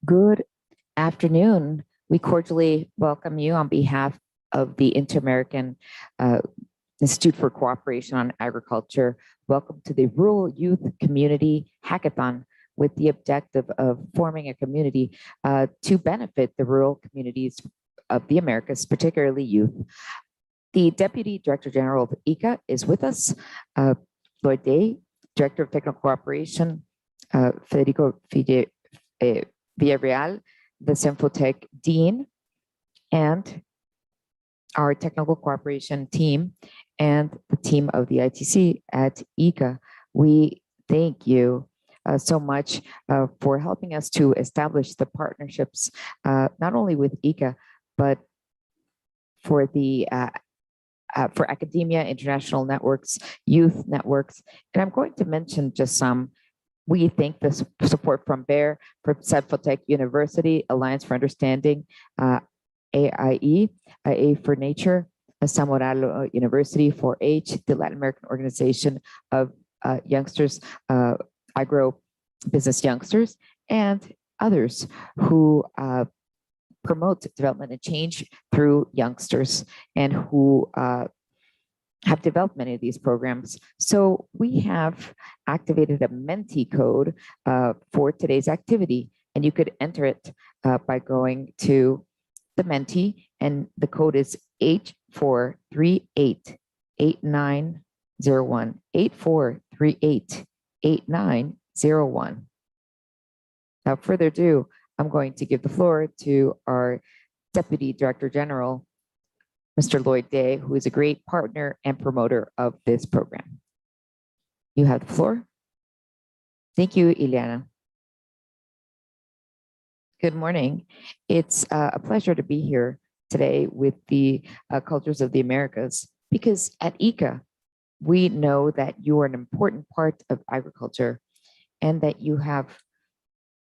Good afternoon. We cordially welcome you on behalf of the Inter-American Institute for Cooperation on Agriculture. Welcome to the Rural Youth Community Hackathon with the objective of forming a community to benefit the rural communities of the Americas, particularly youth. The Deputy Director General of ICA is with us, Lloyd Day, Director of Technical Cooperation, Federico Villarreal, the Semfotech Dean, and our technical cooperation team and the team of the ITC at ICA. We thank you so much for helping us to establish the partnerships, not only with ICA, but for the for academia, international networks, youth networks. And I'm going to mention just some. We thank the support from BEAR, from Semfotech University, Alliance for Understanding, AIE, A for Nature, Zamorano University, 4-H, the Latin American Organization of Youngsters, Agro Business Youngsters, and others who promote development and change through youngsters and who have developed many of these programs. So we have activated a Menti code for today's activity, and you could enter it by going to the Menti, and the code is 84388901, 84388901. Without further ado, I'm going to give the floor to our Deputy Director General, Mr. Lloyd Day, who is a great partner and promoter of this program. You have the floor. Thank you, Ileana. Good morning. It's a pleasure to be here today with the Cultures of the Americas, because at ICA, we know that you are an important part of agriculture and that you have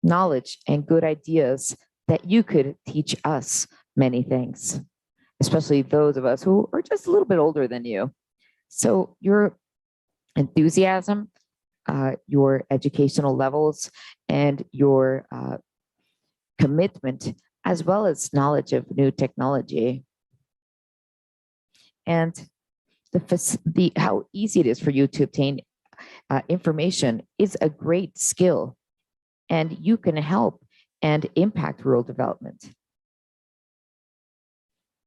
knowledge and good ideas that you could teach us many things, especially those of us who are just a little bit older than you. So your enthusiasm, your educational levels, and your commitment, as well as knowledge of new technology, and how easy it is for you to obtain information is a great skill, and you can help and impact rural development.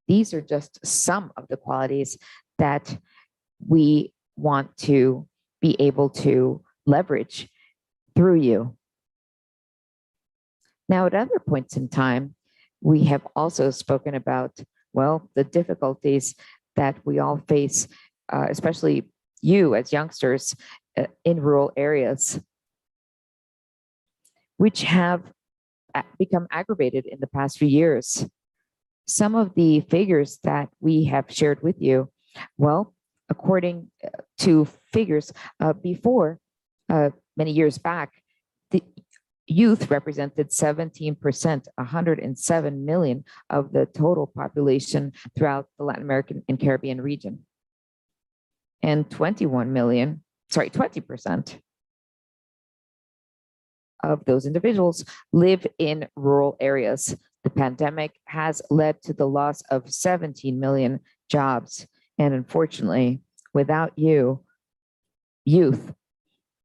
These are just some of the qualities that we want to be able to leverage through you. Now, at other points in time, we have also spoken about, well, the difficulties that we all face, especially you as youngsters in rural areas, which have become aggravated in the past few years. Some of the figures that we have shared with you, well, according to figures before, many years back, the youth represented 17%, 107 million of the total population throughout the Latin American and Caribbean region. And 20% of those individuals live in rural areas. The pandemic has led to the loss of 17 million jobs. And unfortunately, without you, youth,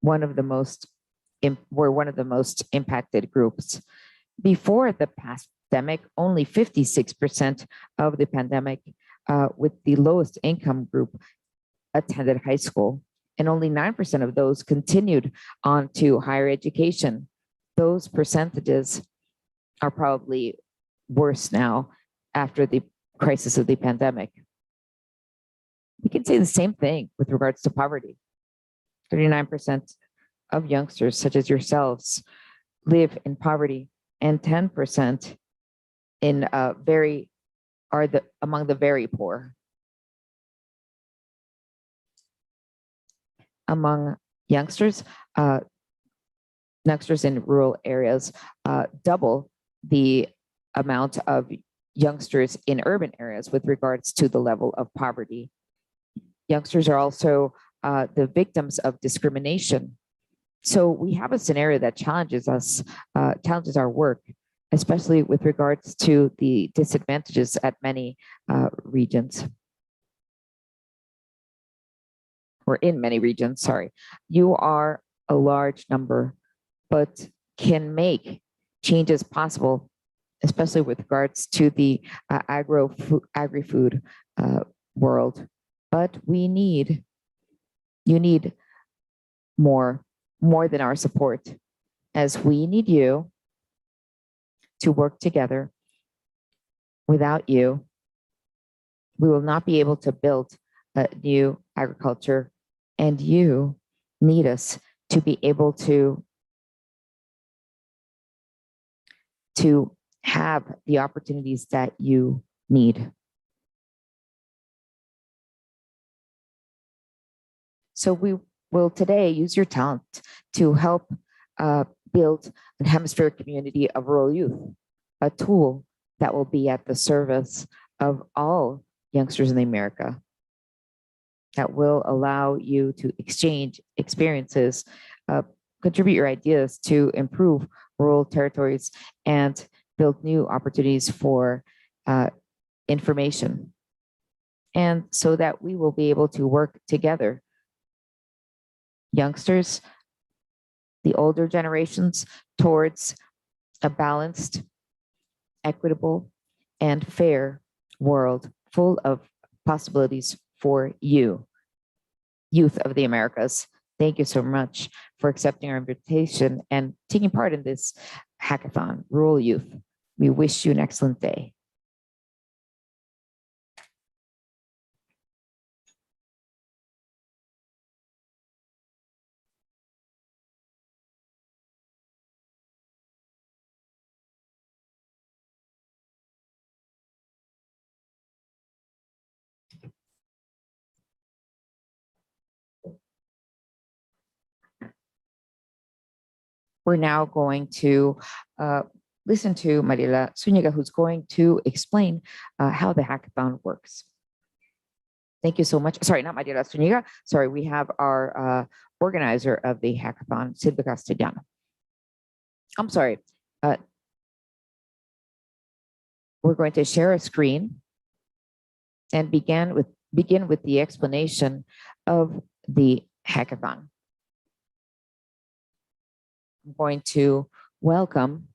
were one of the most impacted groups. Before the pandemic, only 56% of the pandemic with the lowest income group attended high school, and only 9% of those continued on to higher education. Those percentages are probably worse now after the crisis of the pandemic. We can say the same thing with regards to poverty. 39% of youngsters, such as yourselves, live in poverty, and 10% among the very poor. Among youngsters in rural areas, double the amount of youngsters in urban areas with regards to the level of poverty. Youngsters are also the victims of discrimination. So we have a scenario that challenges us, challenges our work. especially with regards to the disadvantages at many regions, or in many regions, sorry. You are a large number, but can make changes possible, especially with regards to the agri-food world. But you need more than our support, as we need you to work together. Without you, we will not be able to build a new agriculture, and you need us to be able to have the opportunities that you need. So we will today use your talent to help build a hemispheric community of rural youth, a tool that will be at the service of all youngsters in America, that will allow you to exchange experiences, contribute your ideas to improve rural territories, and build new opportunities for information. And so that we will be able to work together, youngsters, the older generations, towards a balanced, equitable, and fair world full of possibilities for you, youth of the Americas. Thank you so much for accepting our invitation and taking part in this hackathon, Rural Youth. We wish you an excellent day. We're now going to listen to Mariela Zuniga, who's going to explain how the hackathon works. Thank you so much. Sorry, not Mariela Zuniga. Sorry, we have our organizer of the hackathon, Silvia Castellano. I'm sorry. We're going to share a screen and begin with the explanation of the hackathon. I'm going to welcome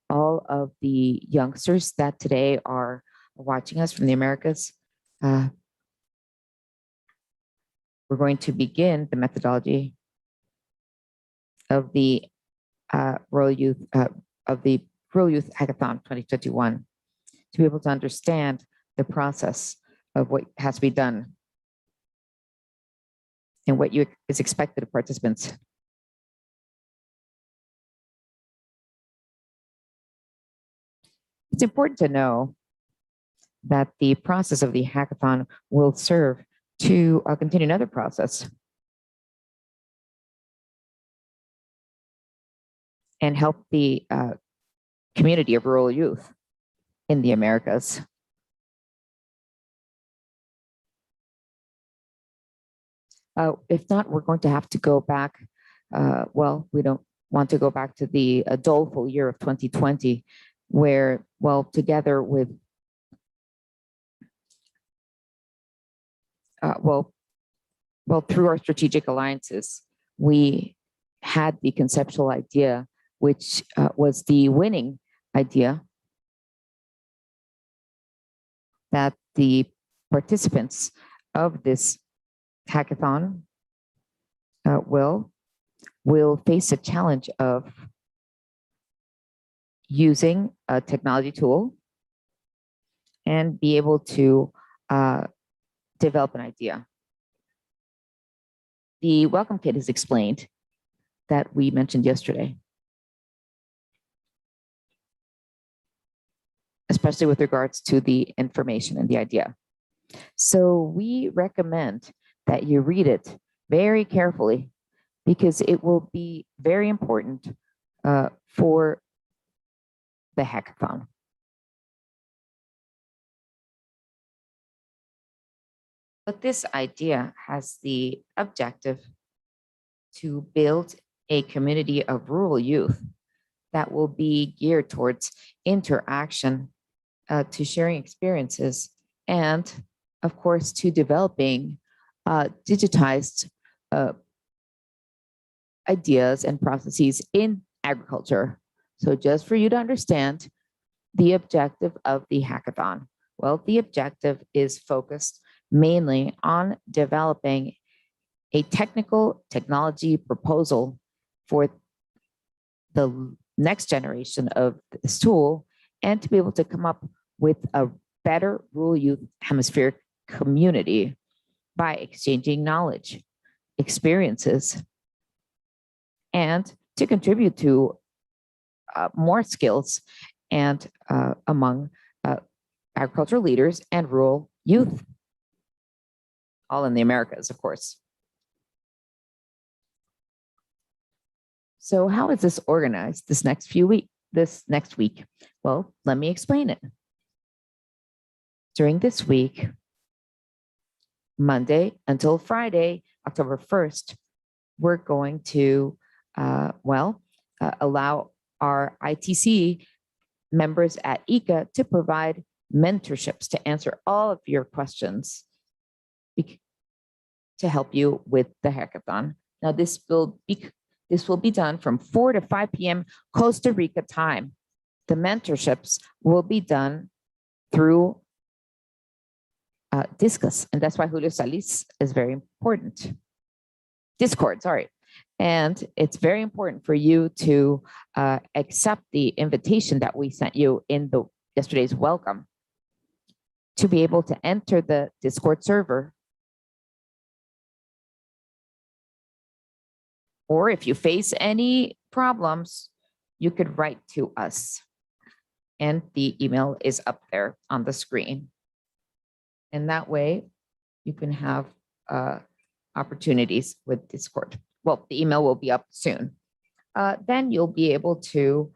all of the youngsters that today are watching us from the Americas. We're going to begin the methodology of the Rural Youth Hackathon 2021 to be able to understand the process of what has to be done and what is expected of participants. It's important to know that the process of the hackathon will serve to continue another process and help the community of rural youth in the Americas. If not, we're going to have to go back. Well, we don't want to go back to the doleful year of 2020, where, well, together with, through our strategic alliances, we had the conceptual idea, which was the winning idea, that the participants of this hackathon will face a challenge of using a technology tool and be able to develop an idea. The welcome kit is explained that we mentioned yesterday, especially with regards to the information and the idea. So we recommend that you read it very carefully, because it will be very important for the hackathon. But this idea has the objective to build a community of rural youth that will be geared towards interaction, to sharing experiences, and of course, to developing digitized ideas and processes in agriculture. So just for you to understand the objective of the hackathon. Well, the objective is focused mainly on developing a technology proposal for the next generation of this tool, and to be able to come up with a better rural youth hemispheric community by exchanging knowledge, experiences, and to contribute to more skills and among agricultural leaders and rural youth, all in the Americas, of course. So how is this organized this next week? Well, let me explain it. During this week, Monday until Friday, October 1st, we're going to allow our ITC members at ICA to provide mentorships to answer all of your questions to help you with the hackathon. Now, this will be done from 4 to 5 p.m. Costa Rica time. The mentorships will be done through Discuss, and that's why Julio Salis is very important. Discord, sorry. And it's very important for you to accept the invitation that we sent you in yesterday's welcome to be able to enter the Discord server. Or if you face any problems, you could write to us. And the email is up there on the screen. And that way you can have opportunities with Discord. Well, the email will be up soon. Then you'll be able to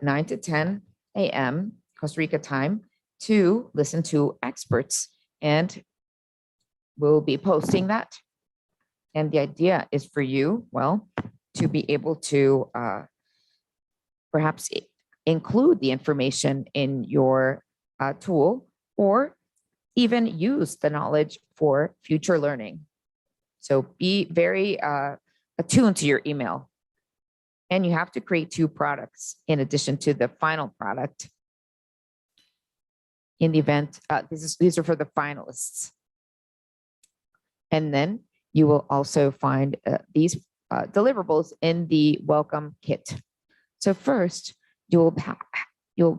9 to 10 a.m. Costa Rica time to listen to experts, and we'll be posting that. And the idea is for you, well, to be able to perhaps include the information in your tool, or even use the knowledge for future learning. So be very attuned to your email. And you have to create 2 products in addition to the final product. In the event, these are for the finalists. And then you will also find these deliverables in the welcome kit. So first, you'll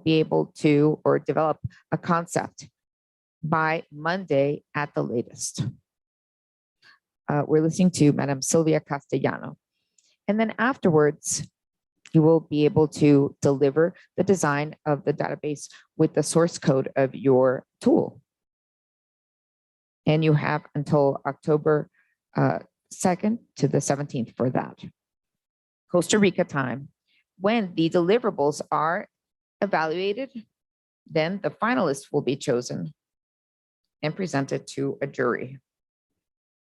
be able to develop a concept by Monday at the latest. We're listening to Madam Sylvia Castellano. And then afterwards, you will be able to deliver the design of the database with the source code of your tool. And you have until October 2nd to the 17th for that. Costa Rica time. When the deliverables are evaluated, then the finalists will be chosen and presented to a jury.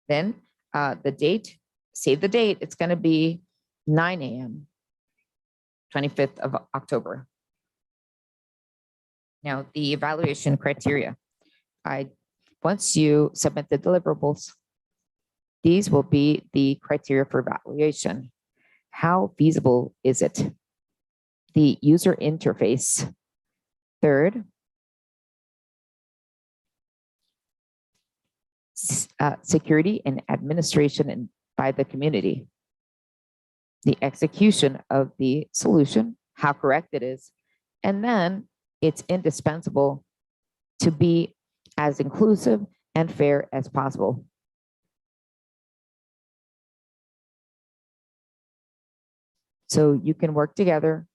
Then the date, save the date, it's going to be 9 a.m., 25th of October. Now, the evaluation criteria. Once you submit the deliverables, these will be the criteria for evaluation. How feasible is it? The user interface. Third, security and administration by the community. The execution of the solution, how correct it is, and then it's indispensable to be as inclusive and fair as possible. So you can work together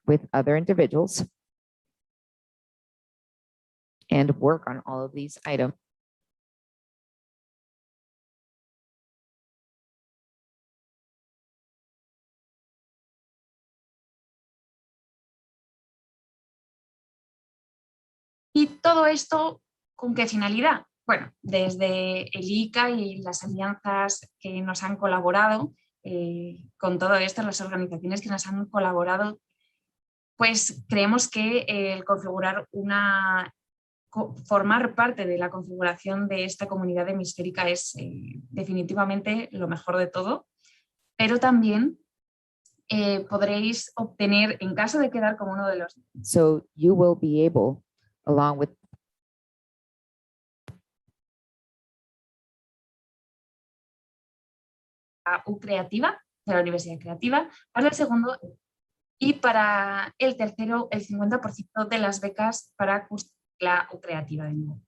with other individuals and work on all of these items. ¿Y todo esto con qué finalidad? Bueno, desde el ICA y las alianzas que nos han colaborado con todo esto, las organizaciones que nos han colaborado pues creemos que el configurar formar parte de la configuración de esta comunidad hemisférica es definitivamente lo mejor de todo, pero también podréis obtener, en caso de quedar como uno de los... So you will be able, along with U Creativa, de la Universidad Creativa, para el segundo y para el tercero el 50% de las becas para la U Creativa de nuevo.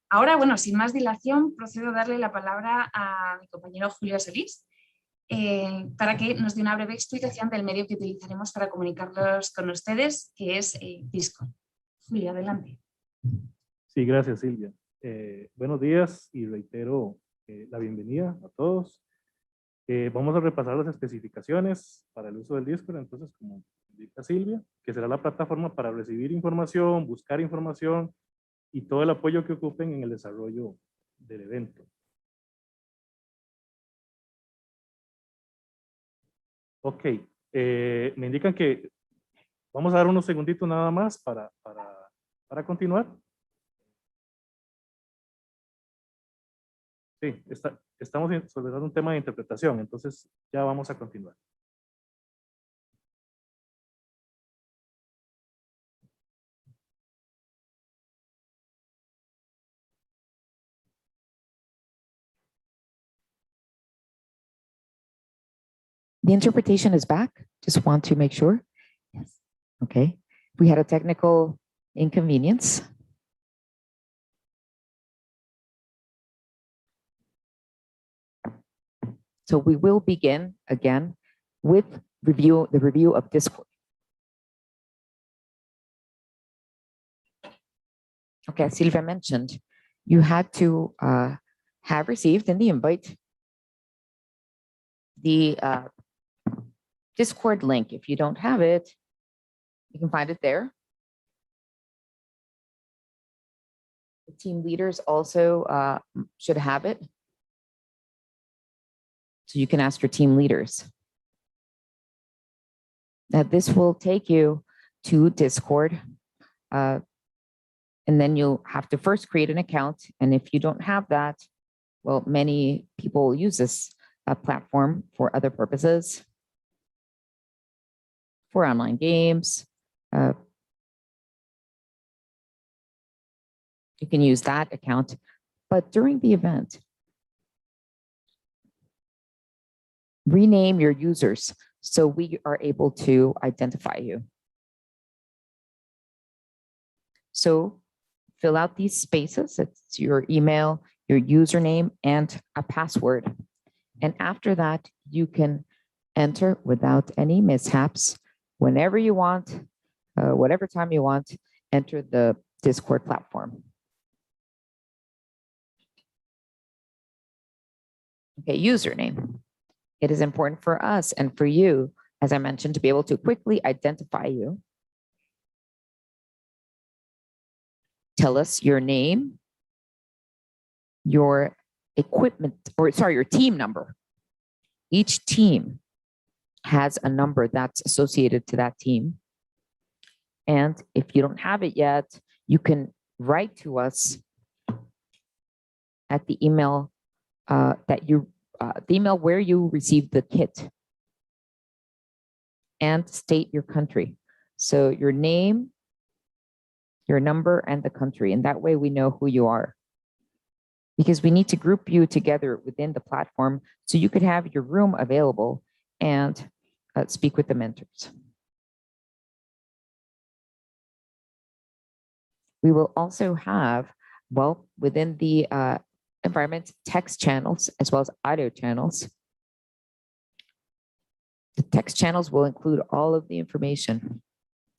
Ahora, bueno, sin más dilación, procedo a darle la palabra a mi compañero Julio Solís para que nos dé una breve explicación del medio que utilizaremos para comunicarnos con ustedes, que es Discord. Julio, adelante. Sí, gracias, Silvia. Buenos días y reitero la bienvenida a todos. Vamos a repasar las especificaciones para el uso del Discord, entonces, como indica Silvia, que será la plataforma para recibir información, buscar información y todo el apoyo que ocupen en el desarrollo del evento. Ok, me indican que vamos a dar unos segunditos nada más para continuar. Sí, estamos solventando un tema de interpretación, entonces ya vamos a continuar. the interpretation is back. Just want to make sure. Yes. Okay. We had a technical inconvenience. So we will begin again with the review of Discord. Okay, as Silvia mentioned, you had to have received in the invite the Discord link. If you don't have it, you can find it there. The team leaders also should have it. So you can ask your team leaders. Now this will take you to Discord. And then you'll have to first create an account. And if you don't have that, well, many people use this platform for other purposes, for online games. You can use that account, but during the event, rename your users so we are able to identify you. So fill out these spaces. It's your email, your username, and a password. And after that, you can enter without any mishaps whenever you want, whatever time you want, enter the Discord platform. Okay, username. It is important for us and for you, as I mentioned, to be able to quickly identify you. Tell us your name, your equipment, or sorry, your team number. Each team has a number that's associated to that team. And if you don't have it yet, you can write to us at the email the email where you received the kit, and state your country. So your name, your number, and the country. And that way we know who you are. Because we need to group you together within the platform so you could have your room available and speak with the mentors. We will also have, well, within the environment, text channels as well as audio channels. The text channels will include all of the information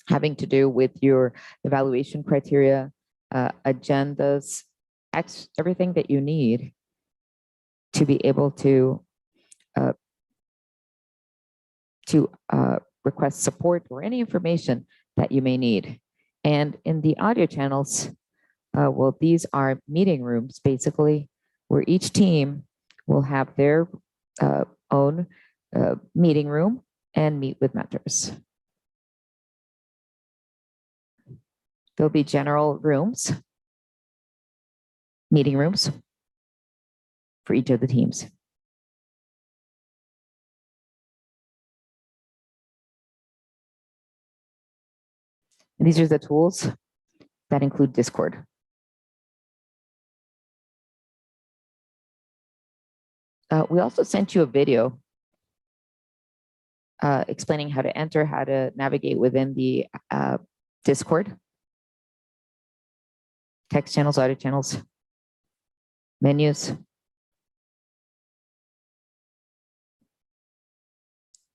having to do with your evaluation criteria, agendas, everything that you need to be able to request support or any information that you may need. And in the audio channels, well, these are meeting rooms, basically, where each team will have their own meeting room and meet with mentors. There'll be general rooms, meeting rooms for each of the teams. And these are the tools that include Discord. We also sent you a video explaining how to enter, how to navigate within the Discord. Text channels, audio channels, menus.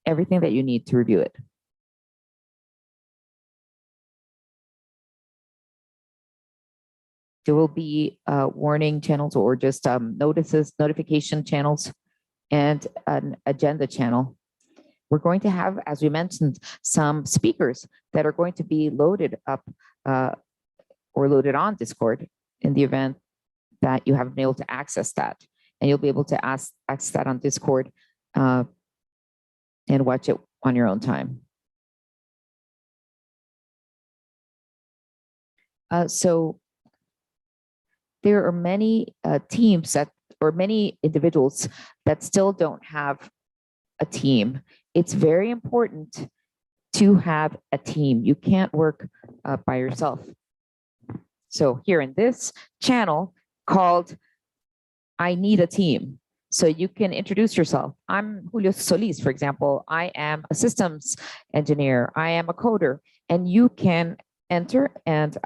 Everything that you need to review it. There will be warning channels or just notification channels, and an agenda channel. We're going to have, as we mentioned, some speakers that are going to be loaded up or loaded on Discord in the event that you haven't been able to access that. And you'll be able to access that on Discord and watch it on your own time. So there are many teams or many individuals that still don't have a team. It's very important to have a team. You can't work by yourself. So here in this channel called I Need a Team. So you can introduce yourself. I'm Julio Solis, for example. I am a systems engineer. I am a coder. And you can enter and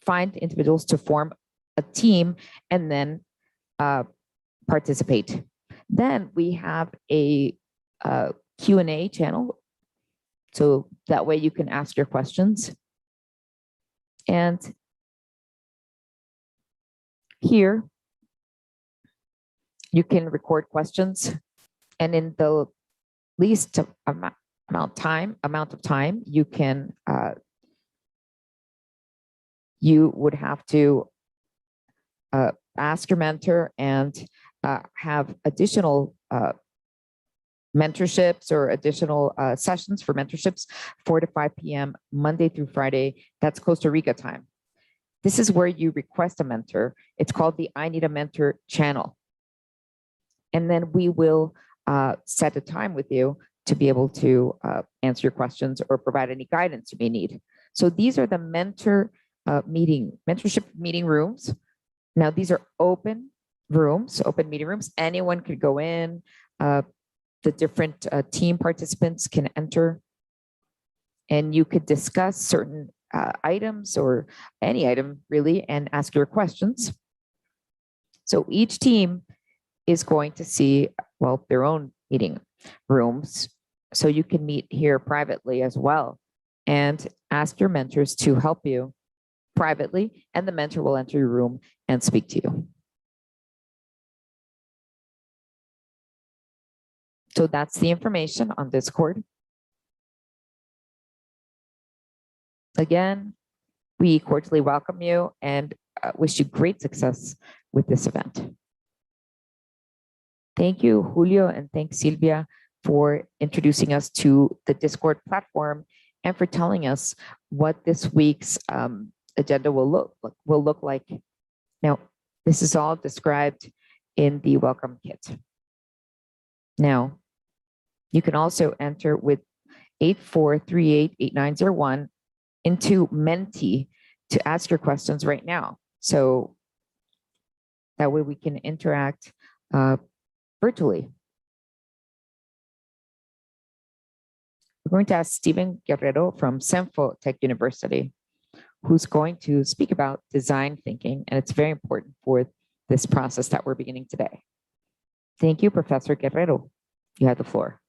find individuals to form a team and then participate. Then we have a Q&A channel. So that way you can ask your questions. And here, you can record questions. And in the least amount of time, you can, you would have to ask your mentor and have additional mentorships or additional sessions for mentorships 4 to 5 p.m. Monday through Friday. That's Costa Rica time. This is where you request a mentor. It's called the I Need a Mentor channel. And then we will set a time with you to be able to answer your questions or provide any guidance you may need. So these are the mentorship meeting rooms. Now, these are open rooms, open meeting rooms. Anyone could go in. The different team participants can enter. And you could discuss certain items or any item, really, and ask your questions. So each team is going to see, well, their own meeting rooms. So you can meet here privately as well and ask your mentors to help you privately, and the mentor will enter your room and speak to you. So that's the information on Discord. Again, we cordially welcome you and wish you great success with this event. Thank you, Julio, and thanks, Silvia, for introducing us to the Discord platform and for telling us what this week's agenda will look like. Now, this is all described in the welcome kit. Now, you can also enter with 84388901 into Menti to ask your questions right now. So that way we can interact virtually. We're going to ask Stephen Guerrero from Senfo Tech University, who's going to speak about design thinking, and it's very important for this process that we're beginning today. Thank you, Professor Guerrero. You have the floor.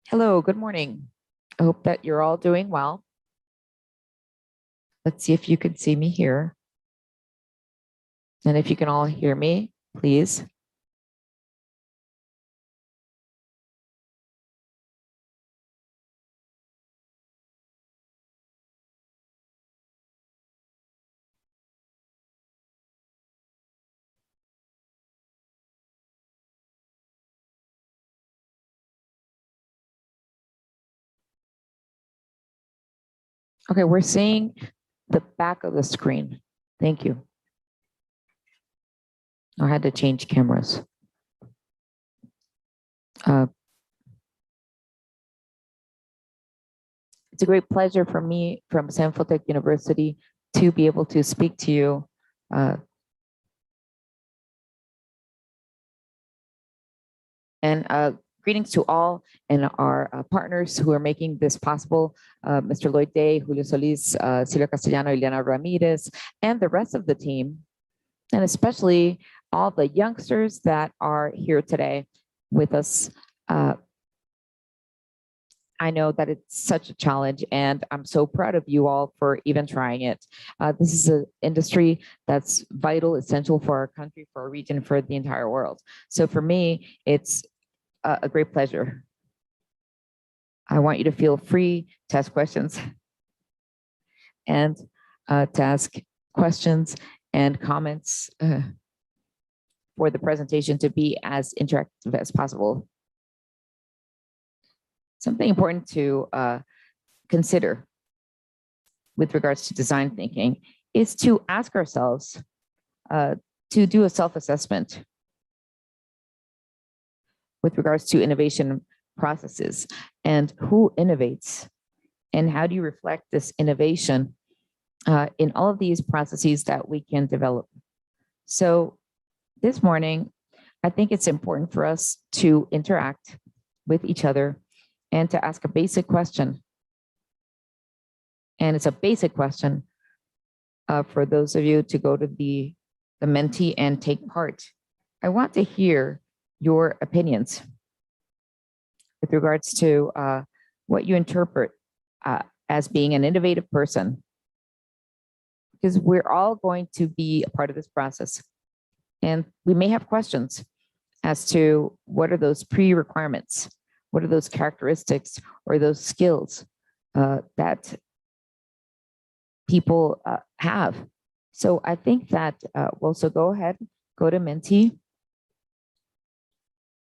Hello, good morning. I hope that you're all doing well. Let's see if you can see me here. And if you can all hear me, please. Okay, we're seeing the back of the screen. Thank you. I had to change cameras. It's a great pleasure for me from San Fotec University to be able to speak to you. And greetings to all and our partners who are making this possible, Mr. Lloyd Day, Julio Solis, Silvia Castellano, Ileana Ramirez, and the rest of the team, and especially all the youngsters that are here today with us. I know that it's such a challenge, and I'm so proud of you all for even trying it. This is an industry that's vital, essential for our country, for our region, for the entire world. So for me, it's a great pleasure. I want you to feel free to ask questions and to ask questions and comments for the presentation to be as interactive as possible. Something important to consider with regards to design thinking is to ask ourselves to do a self-assessment with regards to innovation processes and who innovates and how do you reflect this innovation in all of these processes that we can develop. So this morning, I think it's important for us to interact with each other and to ask a basic question. And it's a basic question for those of you to go to the Menti and take part. I want to hear your opinions with regards to what you interpret as being an innovative person, because we're all going to be a part of this process. And we may have questions as to what are those pre-requirements, what are those characteristics or those skills that people have. So I think that, well, so go ahead, go to Menti,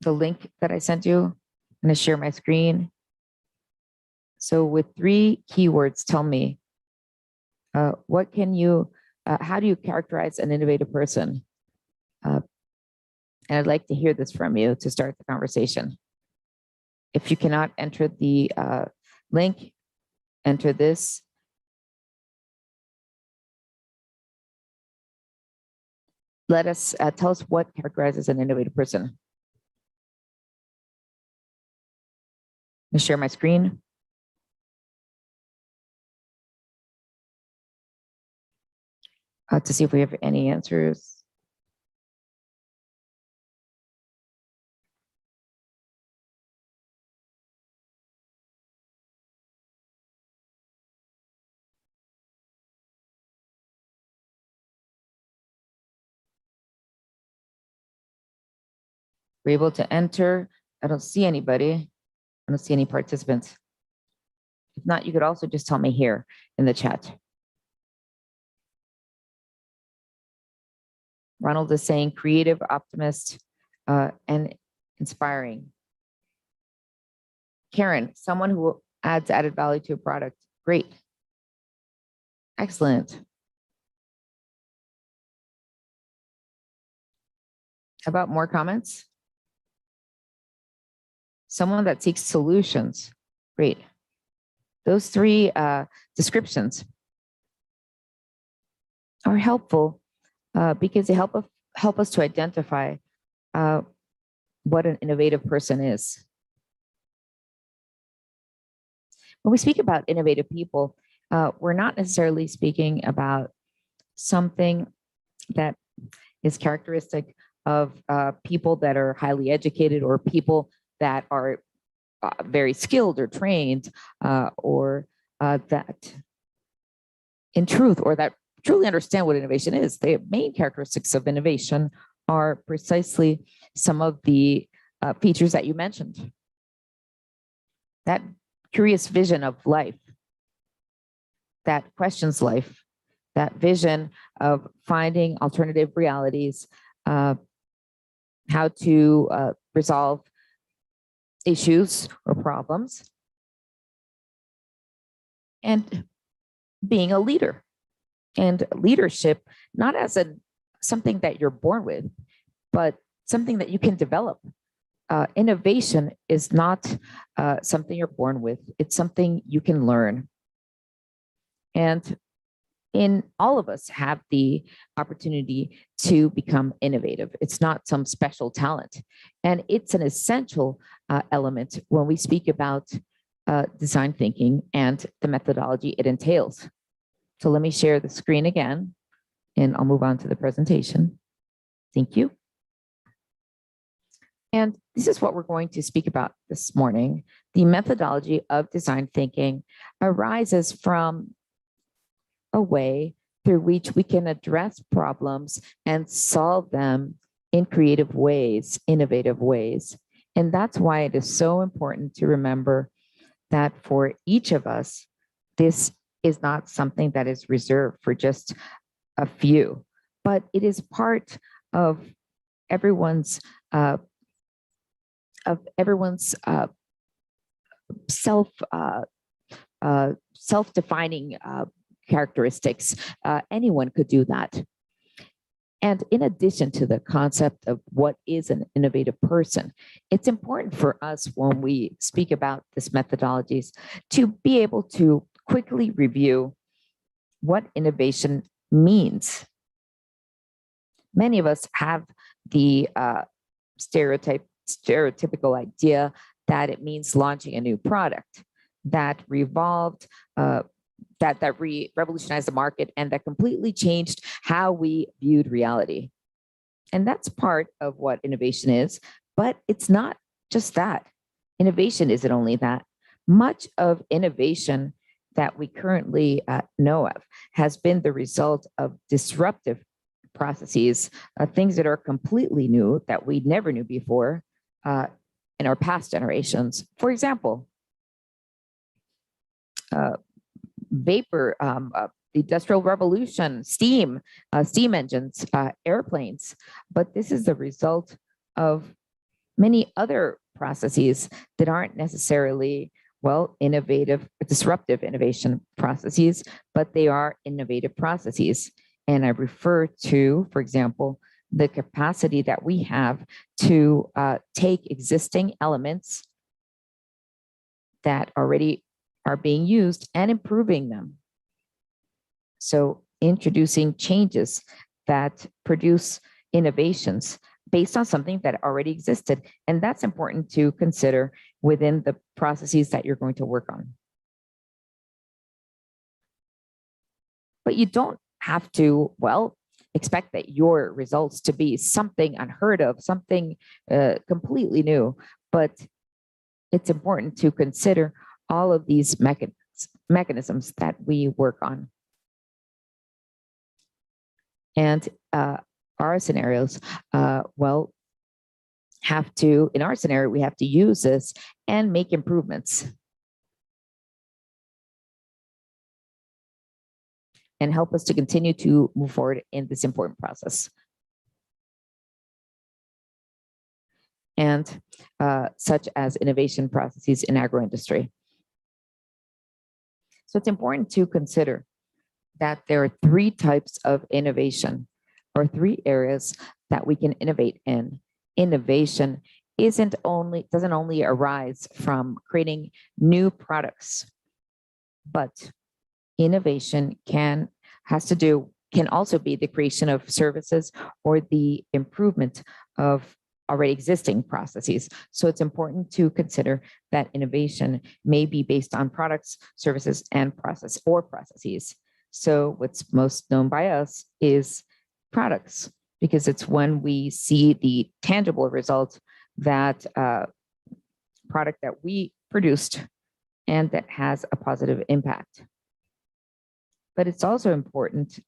the link that I sent you. I'm gonna share my screen. So with 3 keywords, tell me, what can you, how do you characterize an innovative person? And I'd like to hear this from you to start the conversation. If you cannot enter the link, enter this. Let us, tell us what characterizes an innovative person. I'm gonna share my screen. To see if we have any answers. We're able to enter. I don't see anybody. I don't see any participants. If not, you could also just tell me here in the chat. Ronald is saying creative, optimist, and inspiring. Karen, someone who adds added value to a product. Great. Excellent. How about more comments? Someone that seeks solutions. Great. Those 3 descriptions are helpful because they help us to identify what an innovative person is. When we speak about innovative people, we're not necessarily speaking about something that is characteristic of people that are highly educated or people that are very skilled or trained or that in truth or that truly understand what innovation is. The main characteristics of innovation are precisely some of the features that you mentioned. That curious vision of life, that questions life, that vision of finding alternative realities, how to resolve issues or problems. And being a leader. And leadership, not as something that you're born with, but something that you can develop. Innovation is not something you're born with. It's something you can learn. And all of us have the opportunity to become innovative. It's not some special talent. And it's an essential element when we speak about design thinking and the methodology it entails. So let me share the screen again, and I'll move on to the presentation. Thank you. And this is what we're going to speak about this morning. The methodology of design thinking arises from a way through which we can address problems and solve them in creative ways, innovative ways. And that's why it is so important to remember that for each of us, this is not something that is reserved for just a few, but it is part of everyone's self-defining characteristics. Anyone could do that. And in addition to the concept of what is an innovative person, it's important for us when we speak about these methodologies to be able to quickly review what innovation means. Many of us have the stereotypical idea that it means launching a new product that revolutionized the market and that completely changed how we viewed reality. And that's part of what innovation is, but it's not just that. Innovation isn't only that. Much of innovation that we currently know of has been the result of disruptive processes, things that are completely new that we never knew before in our past generations. For example, vapor, the Industrial Revolution, steam engines, airplanes. But this is the result of many other processes that aren't necessarily, well, disruptive innovation processes, but they are innovative processes. And I refer to, for example, the capacity that we have to take existing elements that already are being used and improving them. So introducing changes that produce innovations based on something that already existed. And that's important to consider within the processes that you're going to work on. But you don't have to, well, expect that your results to be something unheard of, something completely new. But it's important to consider all of these mechanisms that we work on. And our scenarios, in our scenario, we have to use this and make improvements and help us to continue to move forward in this important process. And such as innovation processes in agro-industry. So it's important to consider that there are three types of innovation, or three areas that we can innovate in. Innovation doesn't only arise from creating new products, but innovation can also be the creation of services or the improvement of already existing processes. So it's important to consider that innovation may be based on products, services, and processes. So what's most known by us is products, because it's when we see the tangible result that product that we produced and that has a positive impact. But it's also important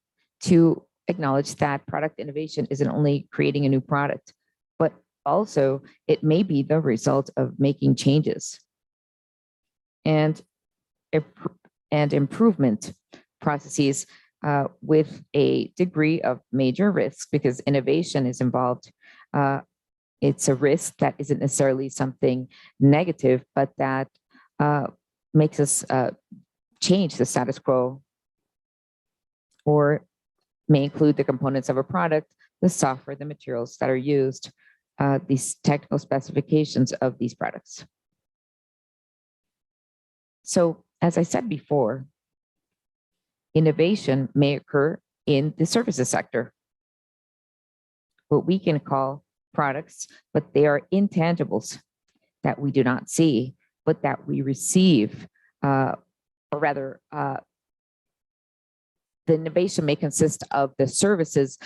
to acknowledge that product innovation isn't only creating a new product, but also it may be the result of making changes and improvement processes with a degree of major risk, because innovation is involved. It's a risk that isn't necessarily something negative, but that makes us change the status quo or may include the components of a product, the software, the materials that are used, these technical specifications of these products. So, as I said before, innovation may occur in the services sector, what we can call products, but they are intangibles that we do not see, but that we receive, or rather, the innovation may consist of the services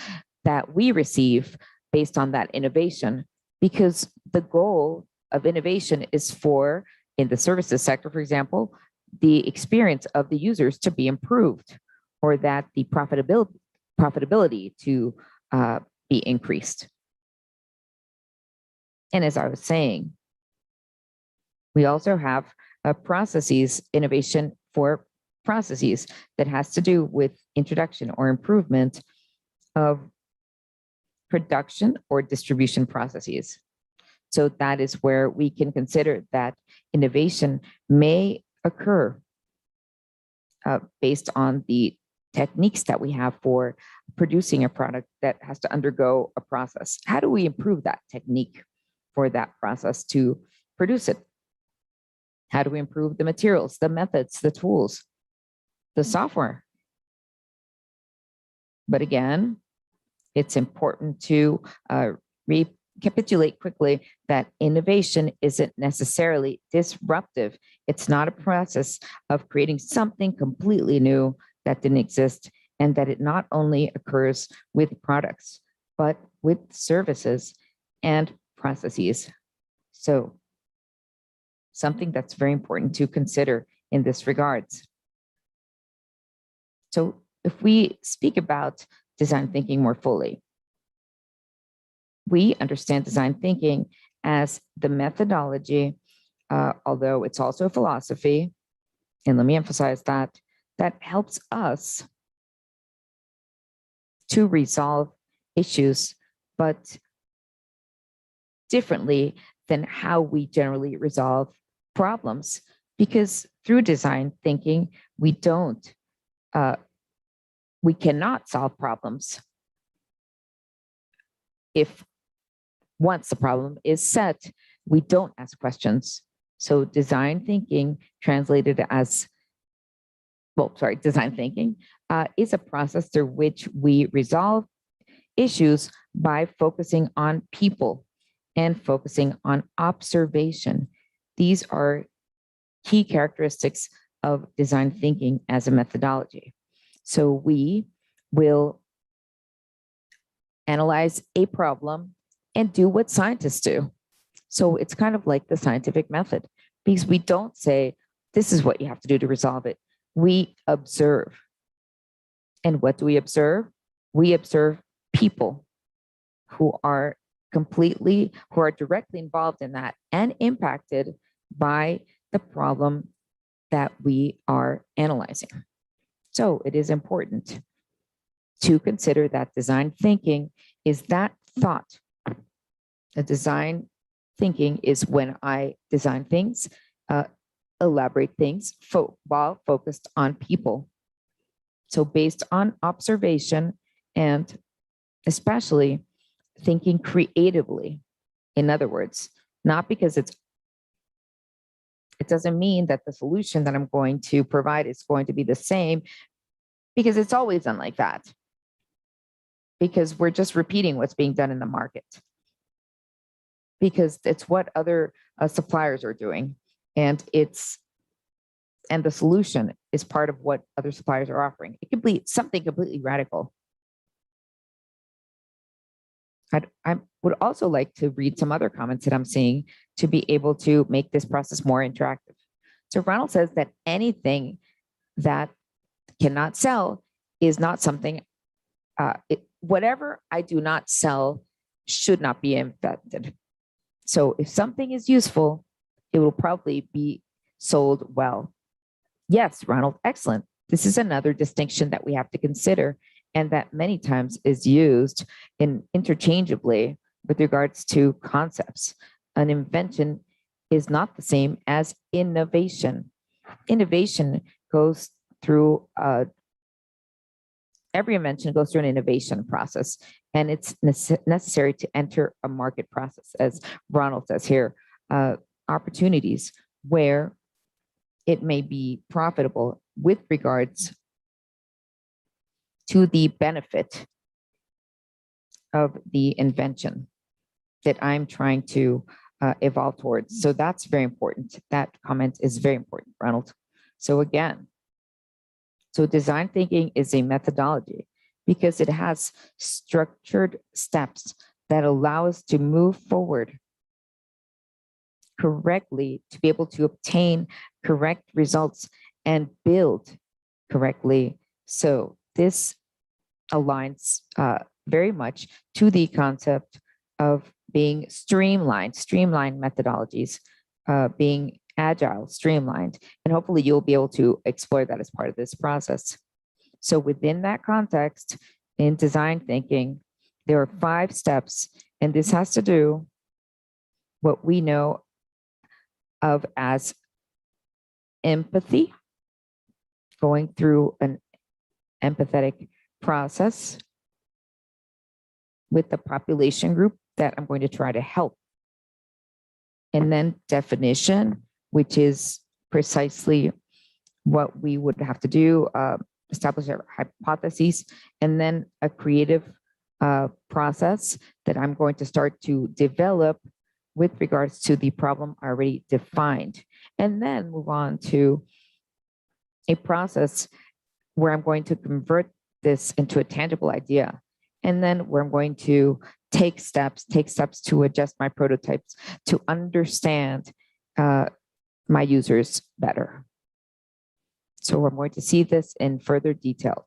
that we receive based on that innovation, because the goal of innovation is for, in the services sector, for example, the experience of the users to be improved, or that the profitability to be increased. And as I was saying, we also have processes, innovation for processes that has to do with introduction or improvement of production or distribution processes. So that is where we can consider that innovation may occur based on the techniques that we have for producing a product that has to undergo a process. How do we improve that technique for that process to produce it? How do we improve the materials, the methods, the tools, the software? But again, it's important to recapitulate quickly that innovation isn't necessarily disruptive. It's not a process of creating something completely new that didn't exist, and that it not only occurs with products, but with services and processes. So something that's very important to consider in this regards. So if we speak about design thinking more fully, we understand design thinking as the methodology, although it's also a philosophy, and let me emphasize that, that helps us to resolve issues, but differently than how we generally resolve problems. Because through design thinking, we cannot solve problems if once the problem is set, we don't ask questions. So design thinking translated as, design thinking is a process through which we resolve issues by focusing on people and focusing on observation. These are key characteristics of design thinking as a methodology. So we will analyze a problem and do what scientists do. So it's kind of like the scientific method, because we don't say, this is what you have to do to resolve it. We observe. And what do we observe? We observe people who are directly involved in that and impacted by the problem that we are analyzing. So it is important to consider that design thinking is that thought. A design thinking is when I design things, elaborate things while focused on people. So based on observation and especially thinking creatively. In other words, not because it doesn't mean that the solution that I'm going to provide is going to be the same, because it's always done like that. Because we're just repeating what's being done in the market. Because it's what other suppliers are doing. And the solution is part of what other suppliers are offering. It could be something completely radical. I would also like to read some other comments that I'm seeing to be able to make this process more interactive. So Ronald says that anything that cannot sell is not something, whatever I do not sell should not be invented. So if something is useful, it will probably be sold well. Yes, Ronald, excellent. This is another distinction that we have to consider, and that many times is used interchangeably with regards to concepts. An invention is not the same as innovation. Innovation goes through every invention goes through an innovation process, and it's necessary to enter a market process, as Ronald says here, opportunities where it may be profitable with regards to the benefit of the invention that I'm trying to evolve towards. So that's very important. That comment is very important, Ronald. So again, so design thinking is a methodology because it has structured steps that allow us to move forward correctly, to be able to obtain correct results and build correctly. So this aligns very much to the concept of being streamlined methodologies, being agile, streamlined, and hopefully you'll be able to explore that as part of this process. So within that context, in design thinking, there are 5 steps, and this has to do what we know of as empathy, going through an empathetic process with the population group that I'm going to try to help. And then definition, which is precisely what we would have to do, establish our hypotheses, and then a creative process that I'm going to start to develop with regards to the problem already defined, and then move on to a process where I'm going to convert this into a tangible idea, and then where I'm going to take steps to adjust my prototypes to understand my users better. So we're going to see this in further detail,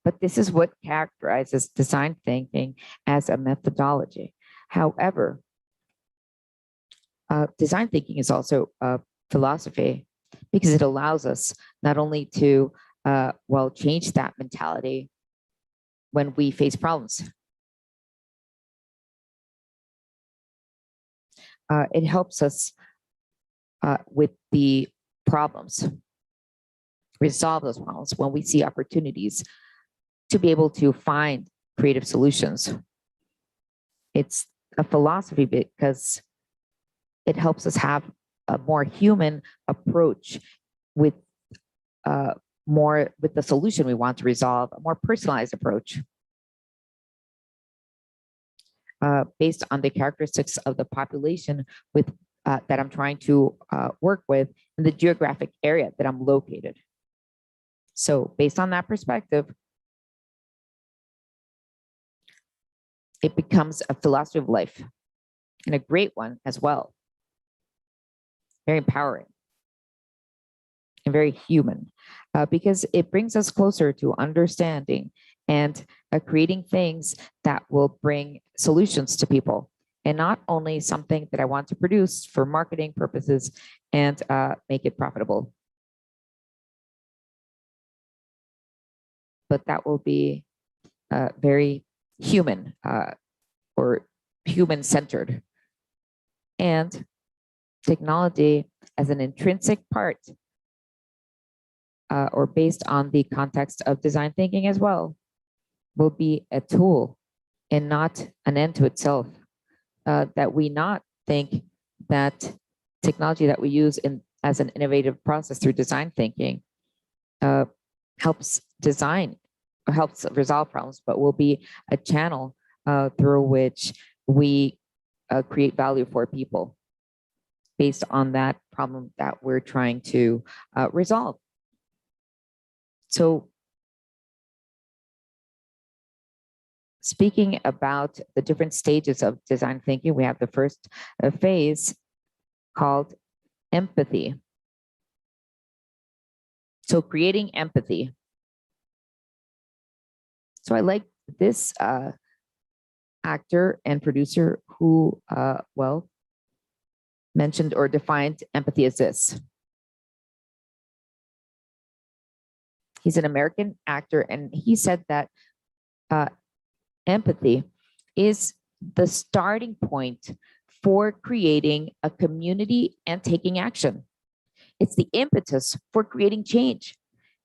but this is what characterizes design thinking as a methodology. However, design thinking is also a philosophy because it allows us not only to change that mentality when we face problems. It helps us with the problems, resolve those problems when we see opportunities to be able to find creative solutions. It's a philosophy because it helps us have a more human approach with the solution we want to resolve, a more personalized approach based on the characteristics of the population with that I'm trying to work with in the geographic area that I'm located. So based on that perspective, it becomes a philosophy of life and a great one as well. Very empowering and very human because it brings us closer to understanding and creating things that will bring solutions to people, and not only something that I want to produce for marketing purposes and make it profitable. But that will be very human or human-centered. And technology as an intrinsic part or based on the context of design thinking as well will be a tool and not an end to itself. That we not think that technology that we use as an innovative process through design thinking helps design or helps resolve problems, but will be a channel through which we create value for people based on that problem that we're trying to resolve. So speaking about the different stages of design thinking, we have the first phase called empathy. So creating empathy. So I like this actor and producer who, mentioned or defined empathy as this. He's an American actor, and he said that empathy is the starting point for creating a community and taking action. It's the impetus for creating change.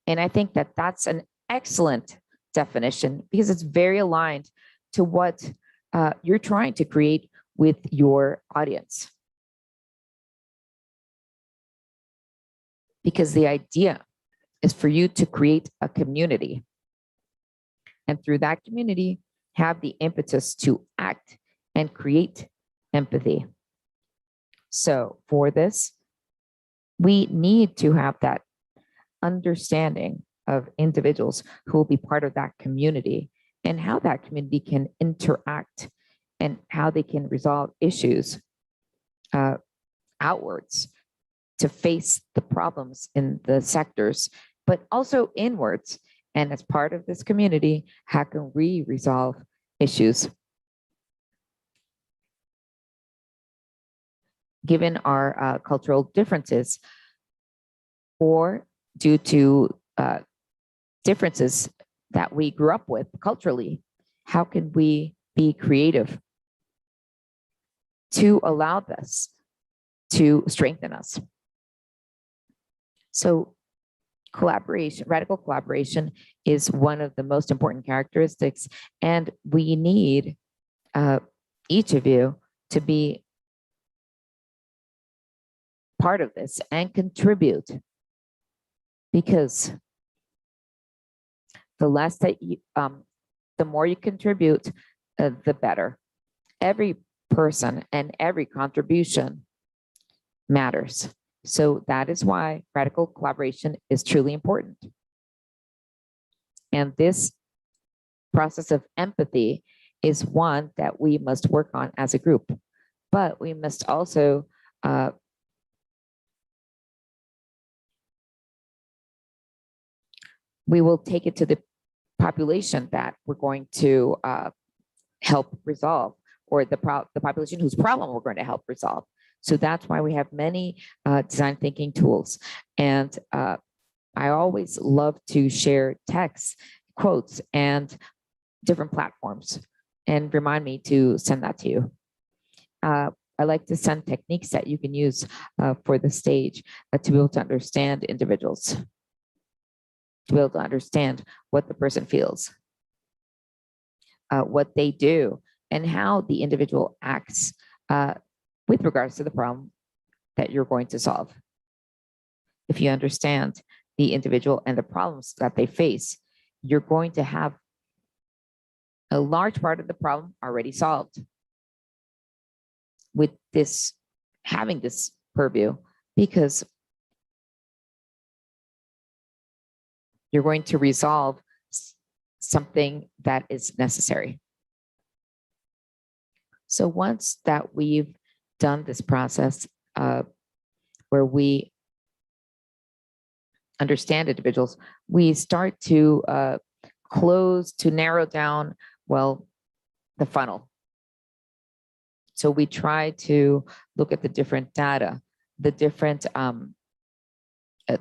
And I think that that's an excellent definition because it's very aligned to what you're trying to create with your audience. Because the idea is for you to create a community. And through that community, have the impetus to act and create empathy. So for this, we need to have that understanding of individuals who will be part of that community and how that community can interact and how they can resolve issues outwards to face the problems in the sectors, but also inwards. And as part of this community, how can we resolve issues? Given our cultural differences, or due to differences that we grew up with culturally, how can we be creative to allow this to strengthen us? So collaboration, radical collaboration is one of the most important characteristics, and we need each of you to be part of this and contribute, because the less that you, the more you contribute, the better. Every person and every contribution matters. So that is why radical collaboration is truly important. And this process of empathy is one that we must work on as a group, but we must also we will take it to the population that we're going to help resolve, or the population whose problem we're going to help resolve. So that's why we have many design thinking tools. And I always love to share texts, quotes, and different platforms, and remind me to send that to you. I like to send techniques that you can use for the stage to be able to understand individuals, to be able to understand what the person feels, what they do, and how the individual acts with regards to the problem that you're going to solve. If you understand the individual and the problems that they face, you're going to have a large part of the problem already solved with this, having this purview, because you're going to resolve something that is necessary. So once that we've done this process where we understand individuals, we start to narrow down, well, the funnel. So we try to look at the different data, the different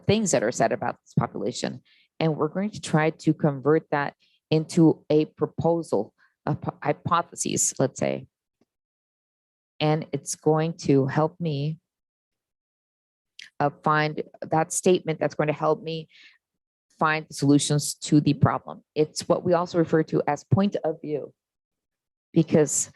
things that are said about this population, and we're going to try to convert that into a proposal, a hypothesis, let's say. And it's going to help me find that statement that's going to help me find the solutions to the problem. It's what we also refer to as point of view, because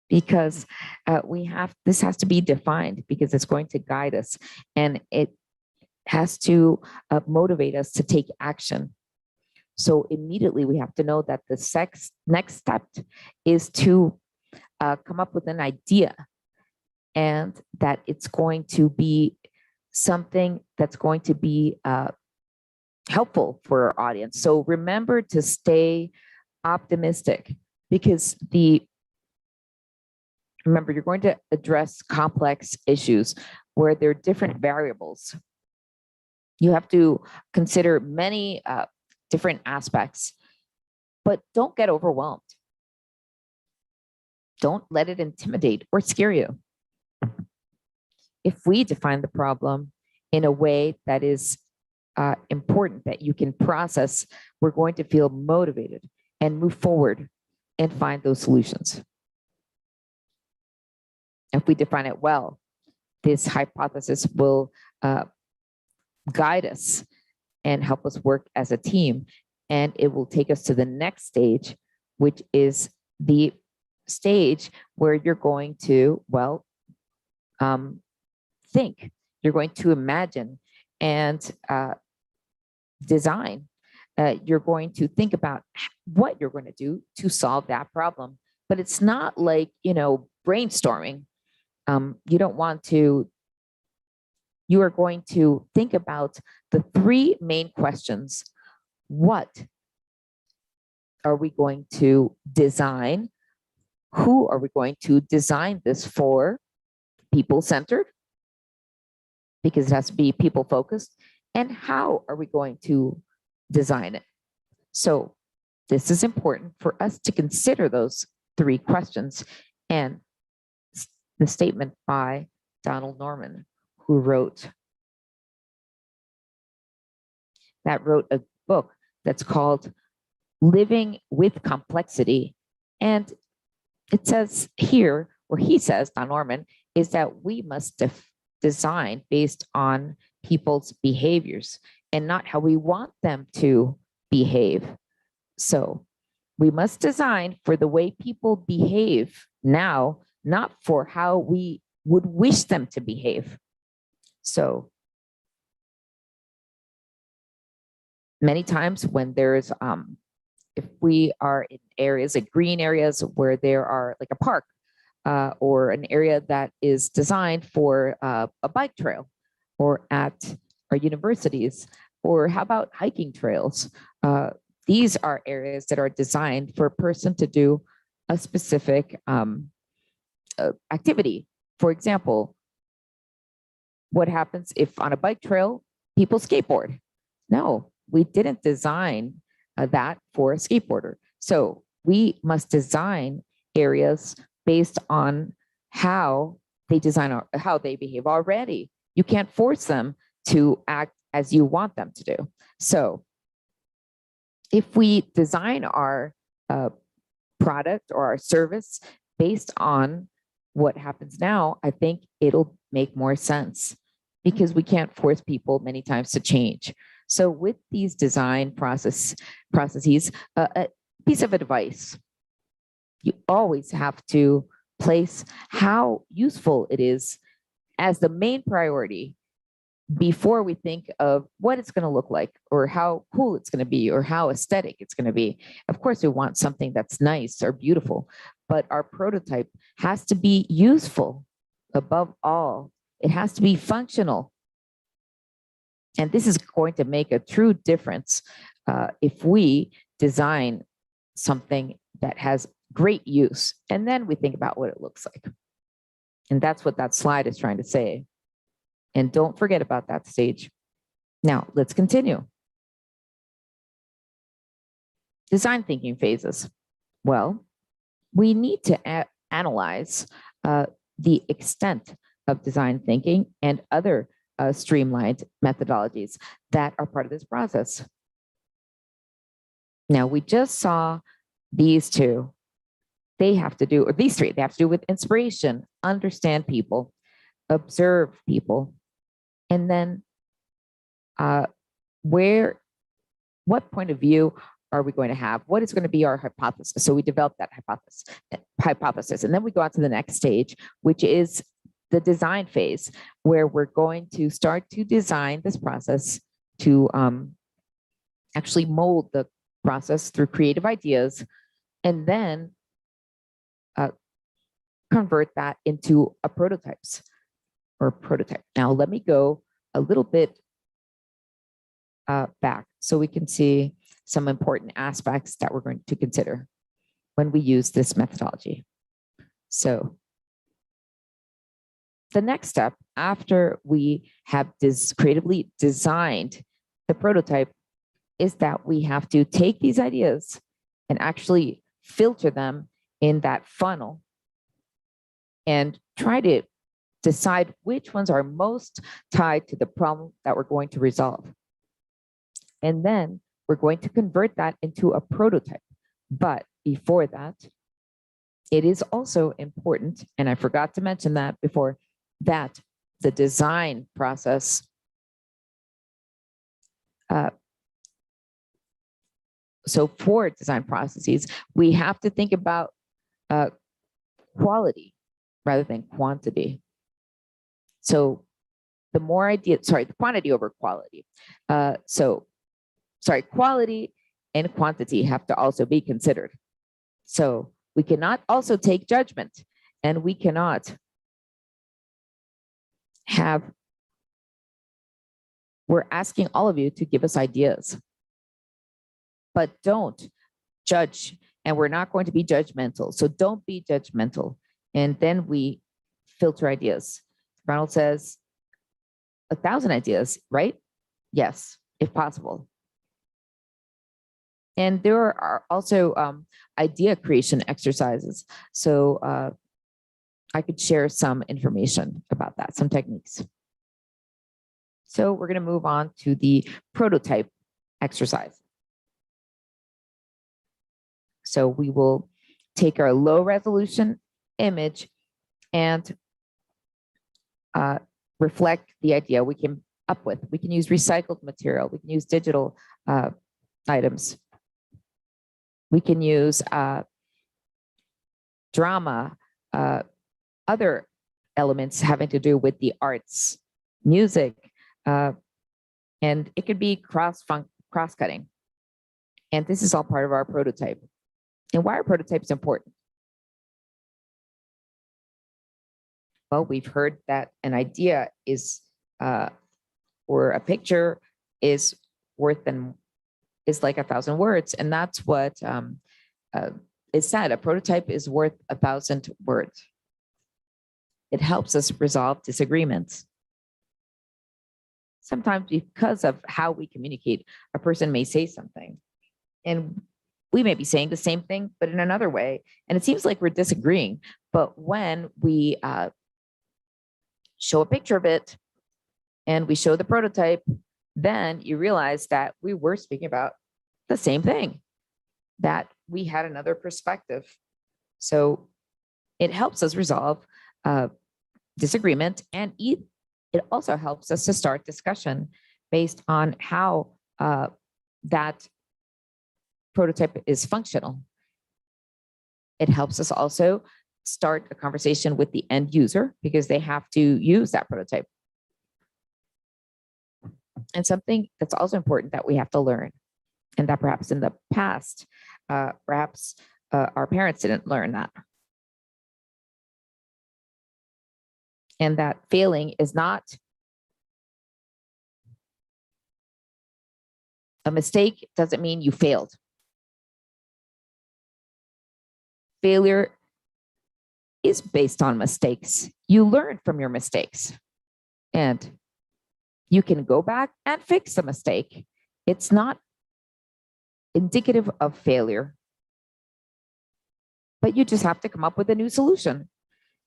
this has to be defined, because it's going to guide us, and it has to motivate us to take action. So immediately we have to know that the next step is to come up with an idea, and that it's going to be something that's going to be helpful for our audience. So remember to stay optimistic, because remember, you're going to address complex issues where there are different variables. You have to consider many different aspects, but don't get overwhelmed. Don't let it intimidate or scare you. If we define the problem in a way that is important, that you can process, we're going to feel motivated and move forward and find those solutions. If we define it well, this hypothesis will guide us and help us work as a team. And it will take us to the next stage, which is the stage where you're going to, well, think, you're going to imagine and design. You're going to think about what you're going to do to solve that problem. But it's not like, brainstorming. You don't want to, you are going to think about the three main questions. What are we going to design? Who are we going to design this for? People-centered, because it has to be people-focused. And how are we going to design it? So this is important for us to consider those three questions. And the statement by Donald Norman, who wrote a book that's called Living with Complexity. And it says here, or he says, Don Norman, is that we must design based on people's behaviors and not how we want them to behave. So we must design for the way people behave now, not for how we would wish them to behave. So many times when there's, if we are in areas like green areas where there are like a park or an area that is designed for a bike trail, or at our universities, or how about hiking trails? These are areas that are designed for a person to do a specific activity. For example, what happens if on a bike trail, people skateboard? No, we didn't design that for a skateboarder. So we must design areas based on how they design, how they behave already. You can't force them to act as you want them to do. So if we design our product or our service based on what happens now, I think it'll make more sense, because we can't force people many times to change. So with these design processes, a piece of advice: you always have to place how useful it is as the main priority before we think of what it's going to look like, or how cool it's going to be, or how aesthetic it's going to be. Of course, we want something that's nice or beautiful, but our prototype has to be useful above all. It has to be functional. And this is going to make a true difference if we design something that has great use, and then we think about what it looks like. And that's what that slide is trying to say. And don't forget about that stage. Now, let's continue. Design thinking phases. Well, we need to analyze the extent of design thinking and other streamlined methodologies that are part of this process. Now, we just saw these two. They have to do, or these three, they have to do with inspiration, understand people, observe people, and then what point of view are we going to have? What is going to be our hypothesis? So we develop that hypothesis, and then we go on to the next stage, which is the design phase, where we're going to start to design this process to actually mold the process through creative ideas, and then convert that into a prototype. Now, let me go a little bit back so we can see some important aspects that we're going to consider when we use this methodology. So the next step after we have creatively designed the prototype is that we have to take these ideas and actually filter them in that funnel and try to decide which ones are most tied to the problem that we're going to resolve. And then we're going to convert that into a prototype. But before that, it is also important, and I forgot to mention that before, that the design process, so for design processes, we have to think about quality rather than quantity. So the more ideas, the quantity over quality. Quality and quantity have to also be considered. So we cannot also take judgment, and we cannot have, we're asking all of you to give us ideas, but don't judge, and we're not going to be judgmental. So don't be judgmental. And then we filter ideas. Ronald says 1,000 ideas, right? Yes, if possible. And there are also idea creation exercises. So I could share some information about that, some techniques. So we're going to move on to the prototype exercise. So we will take our low resolution image and reflect the idea we came up with. We can use recycled material. We can use digital items. We can use drama, other elements having to do with the arts, music, and it could be cross-cutting. And this is all part of our prototype. And why are prototypes important? Well, we've heard that an idea is, or a picture is like 1,000 words. And that's what is said. A prototype is worth 1,000 words. It helps us resolve disagreements. Sometimes because of how we communicate, a person may say something and we may be saying the same thing, but in another way. And it seems like we're disagreeing. But when we show a picture of it and we show the prototype, then you realize that we were speaking about the same thing, that we had another perspective. So it helps us resolve disagreement, and it also helps us to start discussion based on how that prototype is functional. It helps us also start a conversation with the end user because they have to use that prototype. And something that's also important that we have to learn, and that perhaps in the past, our parents didn't learn that. And that failing is not a mistake, doesn't mean you failed. Failure is based on mistakes. You learn from your mistakes, and you can go back and fix the mistake. It's not indicative of failure, but you just have to come up with a new solution.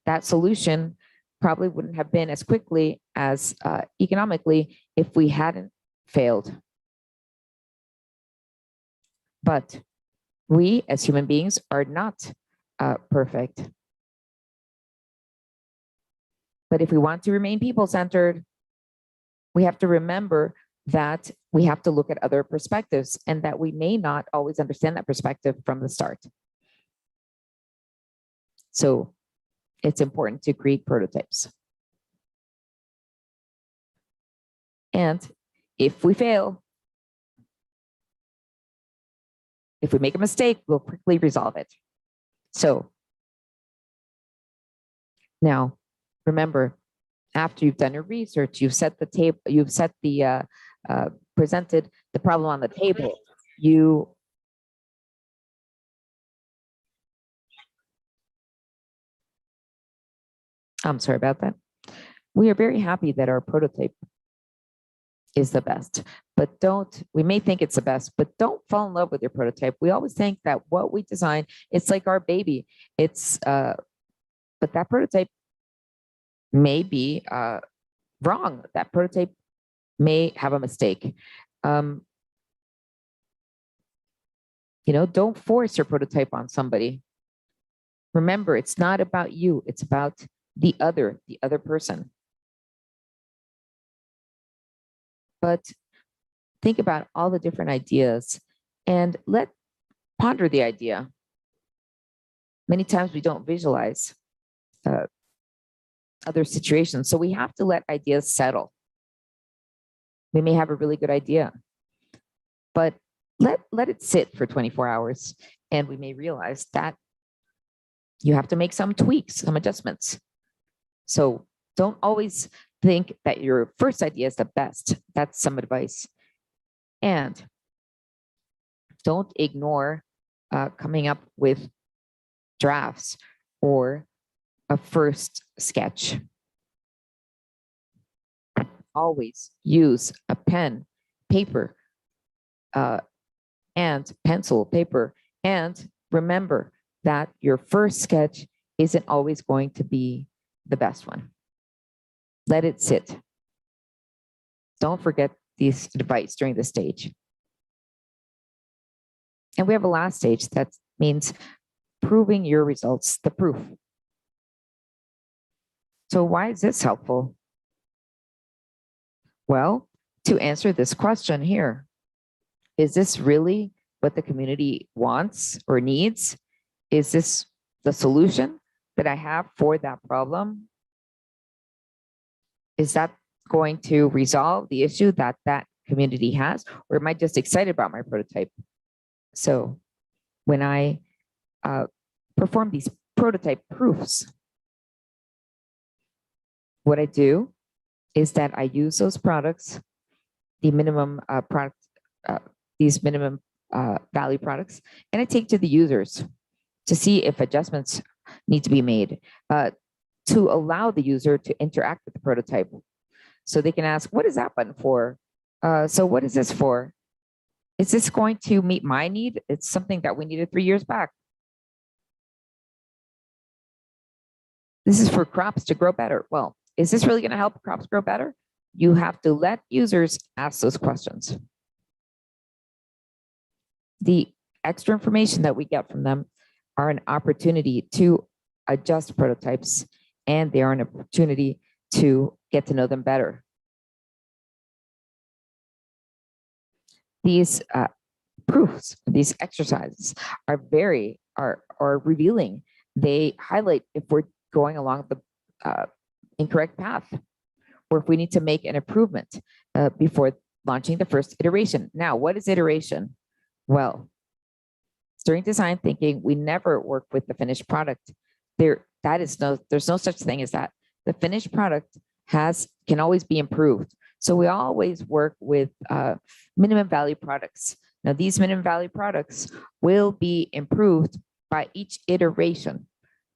That solution probably wouldn't have been as quickly as economically if we hadn't failed. But we as human beings are not perfect. But if we want to remain people-centered, we have to remember that we have to look at other perspectives and that we may not always understand that perspective from the start. So it's important to create prototypes. And if we fail, if we make a mistake, we'll quickly resolve it. So now, remember, after you've done your research, you've set the table, you've set the presented the problem on the table. I'm sorry about that. We are very happy that our prototype is the best, but we may think it's the best, but don't fall in love with your prototype. We always think that what we design, it's like our baby. But that prototype may be wrong. That prototype may have a mistake. Don't force your prototype on somebody. Remember, it's not about you. It's about the other person. but think about all the different ideas and ponder the idea. Many times we don't visualize other situations, so we have to let ideas settle. We may have a really good idea, but let it sit for 24 hours, and we may realize that you have to make some tweaks, some adjustments. So don't always think that your first idea is the best. That's some advice. And don't ignore coming up with drafts or a first sketch. Always use a pen, paper, and pencil, paper, and remember that your first sketch isn't always going to be the best one. Let it sit. Don't forget this advice during this stage. And we have a last stage that means proving your results, the proof. So why is this helpful? Well, to answer this question here, is this really what the community wants or needs? Is this the solution that I have for that problem? Is that going to resolve the issue that that community has? Or am I just excited about my prototype? So when I perform these prototype proofs, what I do is that I use those products, the minimum product, these minimum value products, and I take to the users to see if adjustments need to be made to allow the user to interact with the prototype. So they can ask, what is that button for? So what is this for? Is this going to meet my need? It's something that we needed 3 years back. This is for crops to grow better. Well, is this really going to help crops grow better? You have to let users ask those questions. The extra information that we get from them are an opportunity to adjust prototypes, and they are an opportunity to get to know them better. These proofs, these exercises are revealing. They highlight if we're going along the incorrect path, or if we need to make an improvement before launching the first iteration. Now, what is iteration? Well, during design thinking, we never work with the finished product. There's no such thing as that. The finished product can always be improved. So we always work with minimum value products. Now, these minimum value products will be improved by each iteration.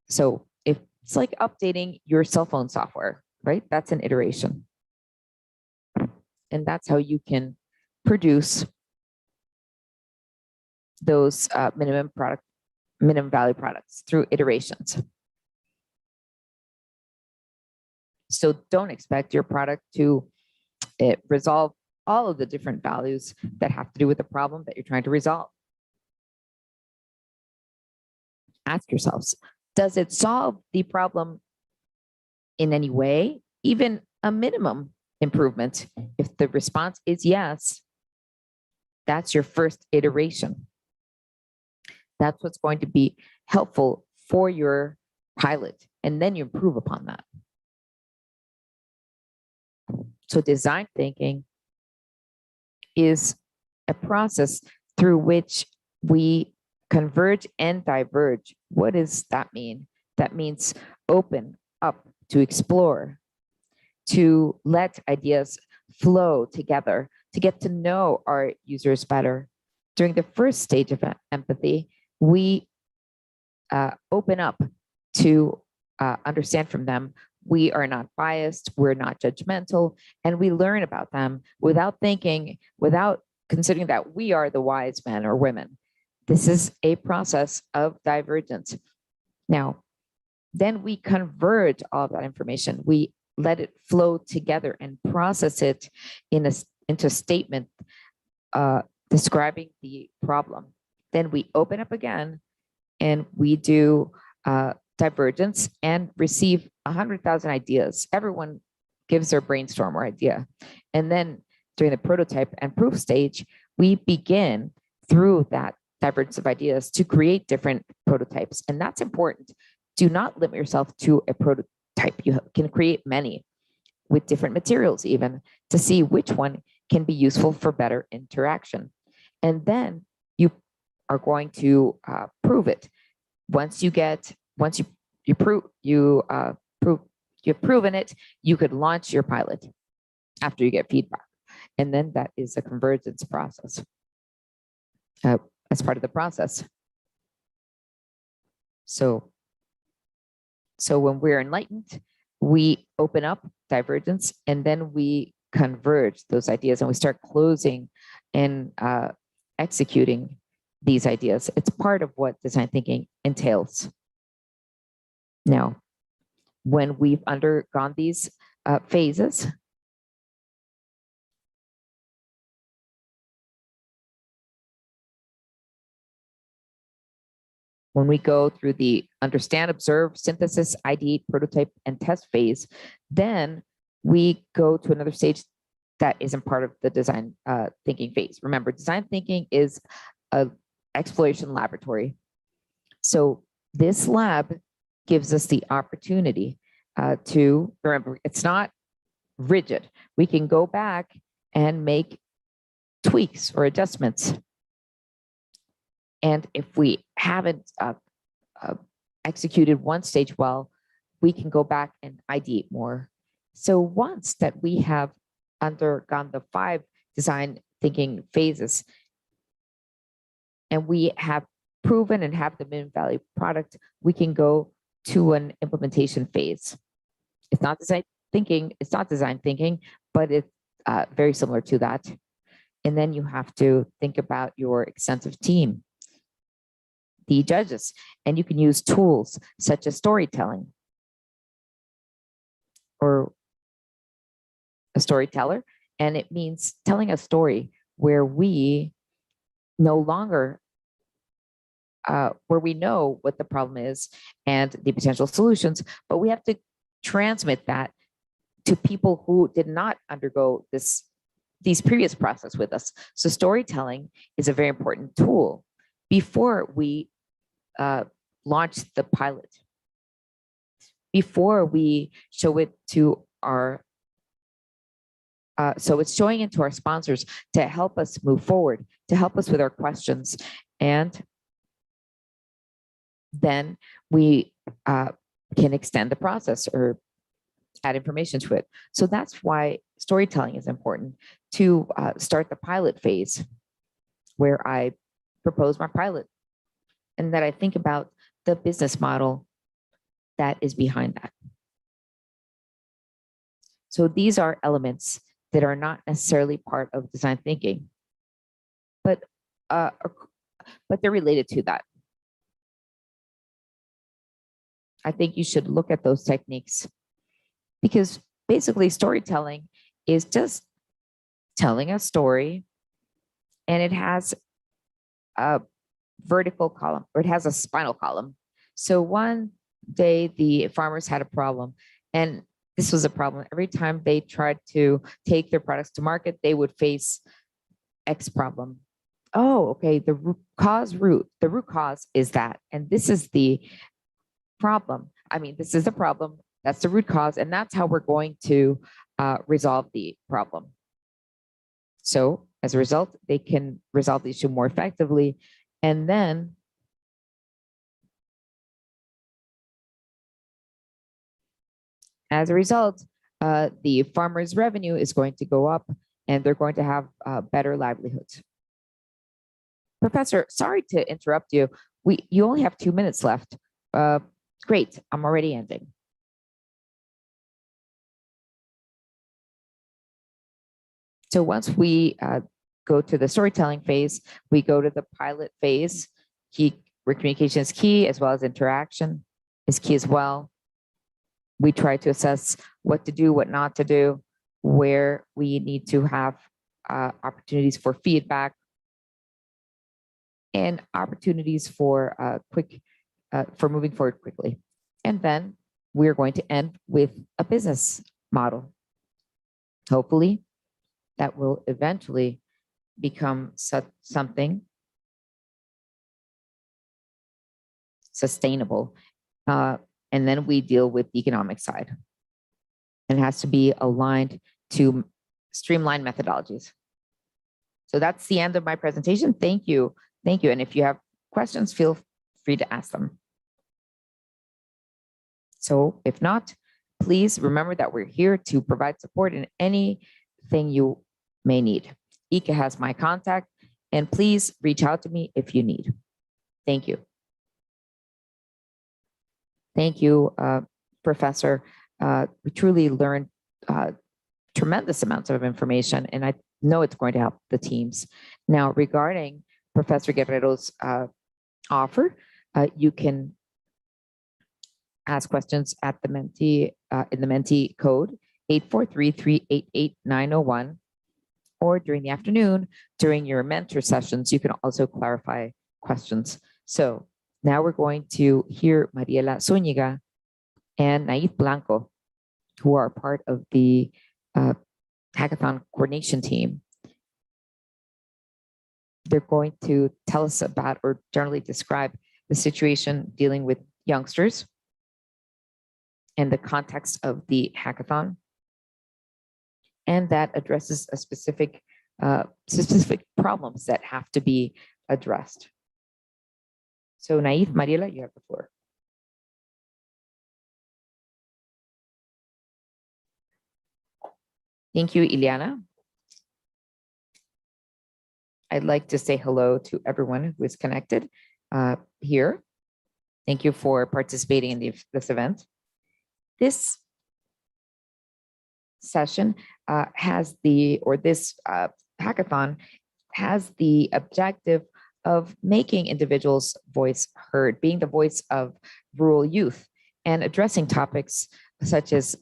So if it's like updating your cell phone software, right? That's an iteration. And that's how you can produce those minimum value products through iterations. So don't expect your product to resolve all of the different values that have to do with the problem that you're trying to resolve. Ask yourselves, does it solve the problem in any way, even a minimum improvement? If the response is yes, that's your first iteration. That's what's going to be helpful for your pilot, and then you improve upon that. So design thinking is a process through which we converge and diverge. What does that mean? That means open up to explore, to let ideas flow together, to get to know our users better. During the first stage of empathy, we open up to understand from them. We are not biased, we're not judgmental, and we learn about them without thinking, without considering that we are the wise men or women. This is a process of divergence. Now, then we converge all of that information. We let it flow together and process it into a statement describing the problem. Then we open up again and we do divergence and receive 100,000 ideas. Everyone gives their brainstorm or idea. And then during the prototype and proof stage, we begin through that divergence of ideas to create different prototypes. And that's important. Do not limit yourself to a prototype. You can create many with different materials even to see which one can be useful for better interaction. And then you are going to prove it. Once you've proven it, you could launch your pilot after you get feedback. And then that is a convergence process as part of the process. So when we're enlightened, we open up divergence and then we converge those ideas and we start closing and executing these ideas. It's part of what design thinking entails. Now, when we've undergone these phases, when we go through the understand, observe, synthesis, ideate, prototype, and test phase, then we go to another stage that isn't part of the design thinking phase. Remember, design thinking is an exploration laboratory. So this lab gives us the opportunity to, remember, it's not rigid. We can go back and make tweaks or adjustments. And if we haven't executed one stage well, we can go back and ideate more. So once that we have undergone the 5 design thinking phases, and we have proven and have the minimum value product, we can go to an implementation phase. It's not design thinking, but it's very similar to that. And then you have to think about your extensive team, the judges, and you can use tools such as storytelling or a storyteller. And it means telling a story where we no longer, where we know what the problem is and the potential solutions, but we have to transmit that to people who did not undergo these previous process with us. So storytelling is a very important tool before we launch the pilot, before we show it to our, so it's showing it to our sponsors to help us move forward, to help us with our questions. And then we can extend the process or add information to it. So that's why storytelling is important to start the pilot phase, where I propose my pilot and that I think about the business model that is behind that. So these are elements that are not necessarily part of design thinking, but they're related to that. I think you should look at those techniques, because basically storytelling is just telling a story, and it has a vertical column, or it has a spinal column. So one day the farmers had a problem, and this was a problem. Every time they tried to take their products to market, they would face X problem. Oh, okay, the root cause is that, and this is the problem. I mean, this is the problem, that's the root cause, and that's how we're going to resolve the problem. So as a result, they can resolve the issue more effectively. And then as a result, the farmer's revenue is going to go up, and they're going to have better livelihoods. Professor, sorry to interrupt you. You only have 2 minutes left. Great, I'm already ending. So once we go to the storytelling phase, we go to the pilot phase. Communication is key, as well as interaction is key as well. We try to assess what to do, what not to do, where we need to have opportunities for feedback, and opportunities for for moving forward quickly. And then we're going to end with a business model. Hopefully, that will eventually become something sustainable. And then we deal with the economic side. And it has to be aligned to streamlined methodologies. So that's the end of my presentation. Thank you. Thank you. And if you have questions, feel free to ask them. So if not, please remember that we're here to provide support in anything you may need. Ika has my contact, and please reach out to me if you need. Thank you. Thank you, Professor. We truly learned tremendous amounts of information, and I know it's going to help the teams. Now, regarding Professor Guerrero's offer, you can ask questions at the Menti in the Menti code 843-388-901, or during the afternoon during your mentor sessions. You can also clarify questions. So now we're going to hear Mariela Zúñiga and Naif Blanco, who are part of the Hackathon coordination team. They're going to tell us about, or generally describe, the situation dealing with youngsters and the context of the hackathon, and that addresses a specific problems that have to be addressed. So Naif, Mariela, you have the floor. Thank you, Ileana. I'd like to say hello to everyone who is connected here. Thank you for participating in this event. This session hackathon has the objective of making individuals' voice heard, being the voice of rural youth, and addressing topics such as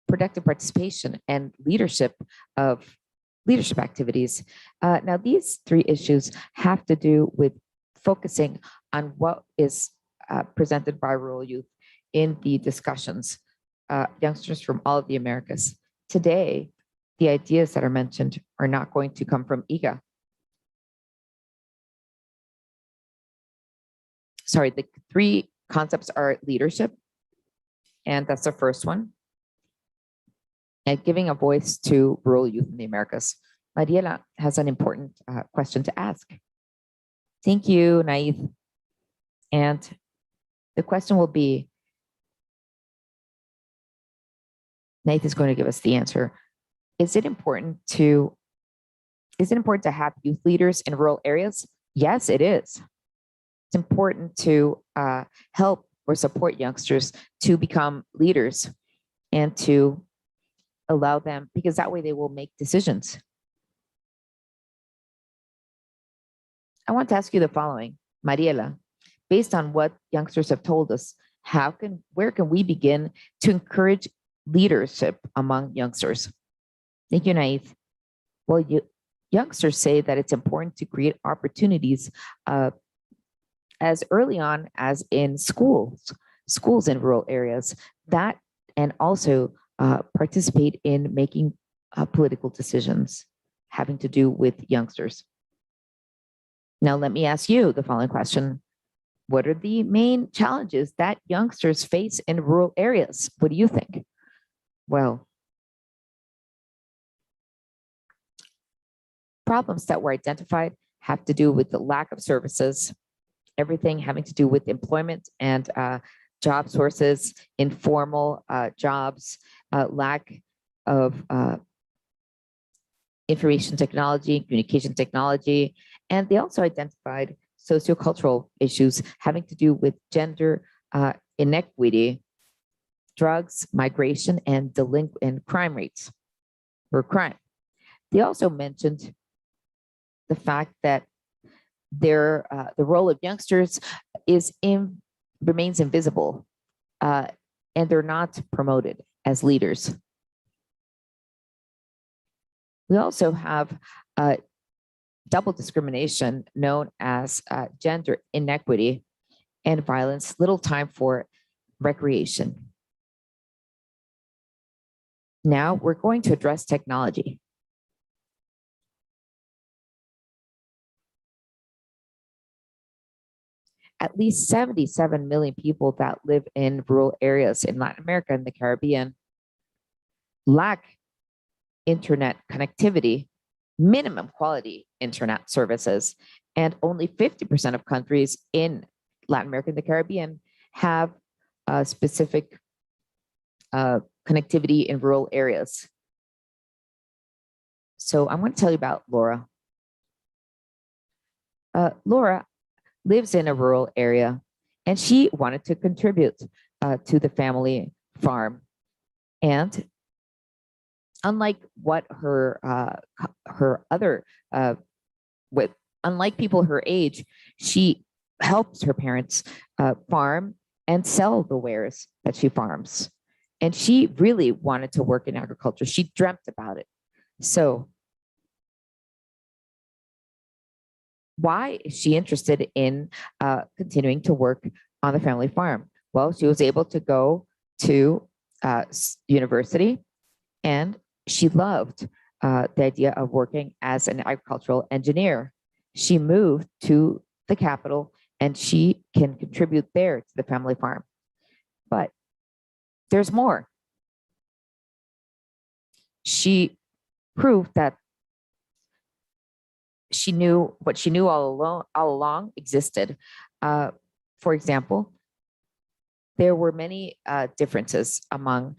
productive participation and leadership activities. Now, these three issues have to do with focusing on what is presented by rural youth in the discussions, youngsters from all of the Americas. Today, the ideas that are mentioned are not going to come from IGA. Sorry, the three concepts are leadership, and that's the first one, and giving a voice to rural youth in the Americas. Mariela has an important question to ask. Thank you, Naif. And the question will be, Naif is going to give us the answer. Is it important to have youth leaders in rural areas? Yes, it is. It's important to help or support youngsters to become leaders and to allow them, because that way they will make decisions. I want to ask you the following, Mariela, based on what youngsters have told us, where can we begin to encourage leadership among youngsters? Thank you, Naif. Well, youngsters say that it's important to create opportunities as early on as in schools in rural areas, and also participate in making political decisions having to do with youngsters. Now, let me ask you the following question. What are the main challenges that youngsters face in rural areas? What do you think? Well, problems that were identified have to do with the lack of services, everything having to do with employment and job sources, informal jobs, lack of information technology, communication technology, and they also identified sociocultural issues having to do with gender inequity, drugs, migration, and crime rates, or crime. They also mentioned the fact that the role of youngsters remains invisible, and they're not promoted as leaders. We also have double discrimination known as gender inequity and violence, little time for recreation. Now we're going to address technology. at least 77 million people that live in rural areas in Latin America and the Caribbean lack internet connectivity, minimum quality internet services, and only 50% of countries in Latin America and the Caribbean have specific connectivity in rural areas. So I'm going to tell you about Laura. Laura lives in a rural area, and she wanted to contribute to the family farm. And unlike what unlike people her age, she helps her parents farm and sell the wares that she farms. And she really wanted to work in agriculture. She dreamt about it. So why is she interested in continuing to work on the family farm? Well, she was able to go to university, and she loved the idea of working as an agricultural engineer. She moved to the capital, and she can contribute there to the family farm. But there's more. She proved that she knew what she knew all along existed. For example, there were many differences among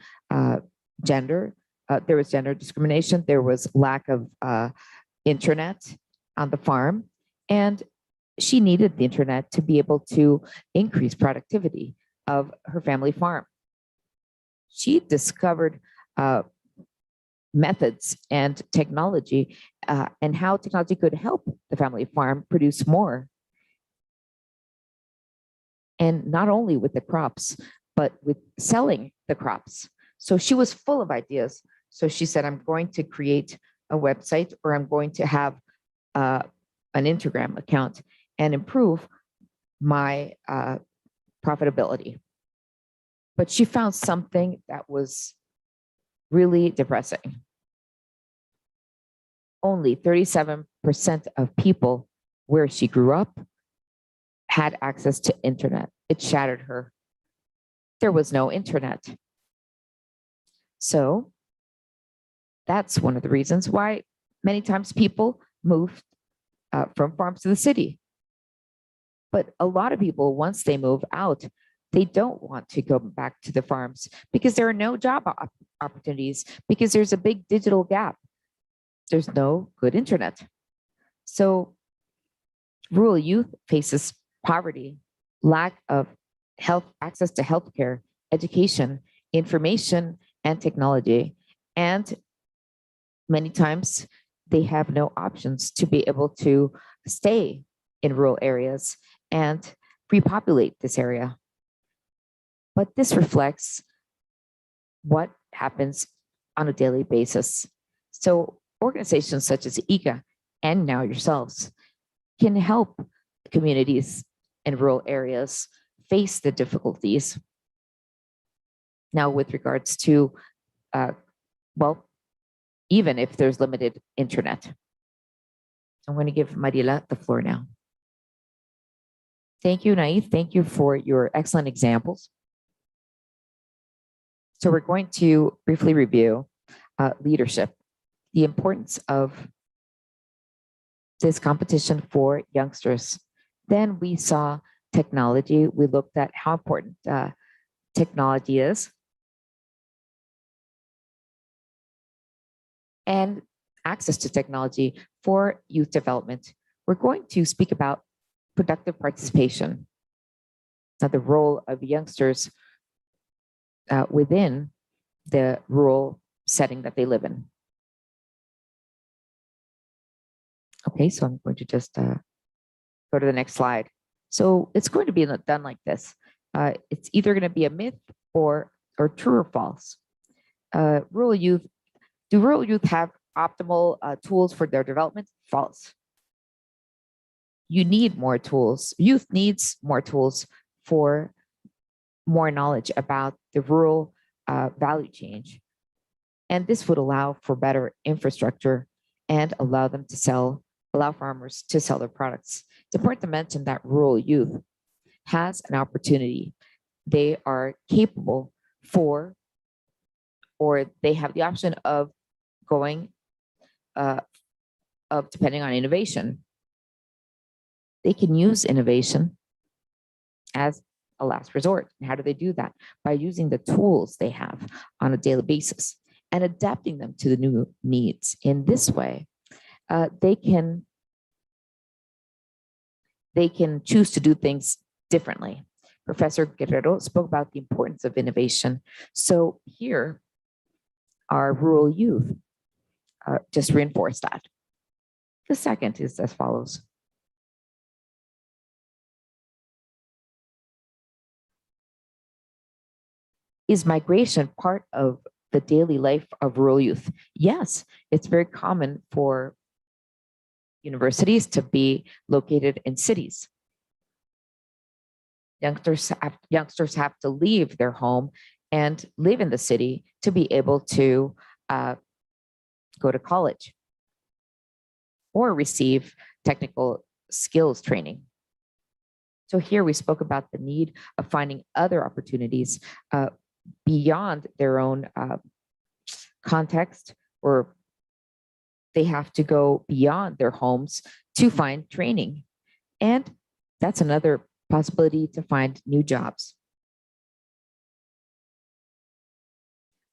gender. There was gender discrimination. There was lack of internet on the farm, and she needed the internet to be able to increase productivity of her family farm. She discovered methods and technology and how technology could help the family farm produce more. And not only with the crops, but with selling the crops. So she was full of ideas. So she said, I'm going to create a website, or I'm going to have an Instagram account and improve my profitability. But she found something that was really depressing. Only 37% of people where she grew up had access to internet. It shattered her. There was no internet. So that's one of the reasons why many times people moved from farms to the city. But a lot of people, once they move out, they don't want to go back to the farms because there are no job opportunities, because there's a big digital gap. There's no good internet. So rural youth faces poverty, lack of health, access to healthcare, education, information, and technology. And many times they have no options to be able to stay in rural areas and repopulate this area. But this reflects what happens on a daily basis. So organizations such as ICA and now yourselves can help communities in rural areas face the difficulties. Now, with regards to, even if there's limited internet. I'm going to give Mariela the floor now. Thank you, Naif. Thank you for your excellent examples. So we're going to briefly review leadership, the importance of this competition for youngsters. Then we saw technology. We looked at how important technology is, and access to technology for youth development. We're going to speak about productive participation, the role of youngsters within the rural setting that they live in. Okay, so I'm going to just go to the next slide. So it's going to be done like this. It's either going to be a myth or true or false. Rural youth, do rural youth have optimal tools for their development? False. You need more tools. Youth needs more tools for more knowledge about the rural value chain. And this would allow for better infrastructure and allow farmers to sell their products. It's important to mention that rural youth has an opportunity. They are capable for, or they have the option of going, of depending on innovation. They can use innovation as a last resort. And how do they do that? By using the tools they have on a daily basis and adapting them to the new needs. In this way, they can choose to do things differently. Professor Guerrero spoke about the importance of innovation. So here, our rural youth just reinforce that. The second is as follows. Is migration part of the daily life of rural youth? Yes, it's very common for universities to be located in cities. Youngsters have to leave their home and live in the city to be able to go to college or receive technical skills training. So here we spoke about the need of finding other opportunities beyond their own context, or they have to go beyond their homes to find training. And that's another possibility to find new jobs.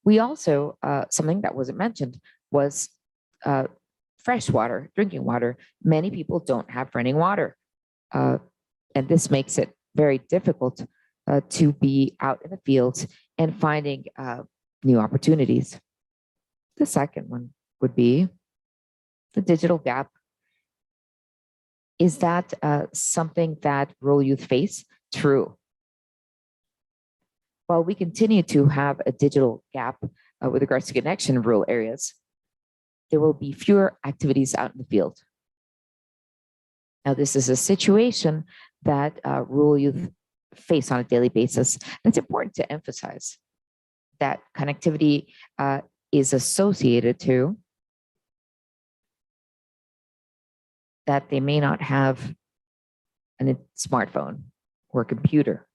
We also, something that wasn't mentioned was fresh water, drinking water. Many people don't have running water. And this makes it very difficult to be out in the fields and finding new opportunities. The second one would be the digital gap. Is that something that rural youth face? True. While we continue to have a digital gap with regards to connection in rural areas, there will be fewer activities out in the field. Now, this is a situation that rural youth face on a daily basis. And it's important to emphasize that connectivity is associated to that they may not have a smartphone or a computer,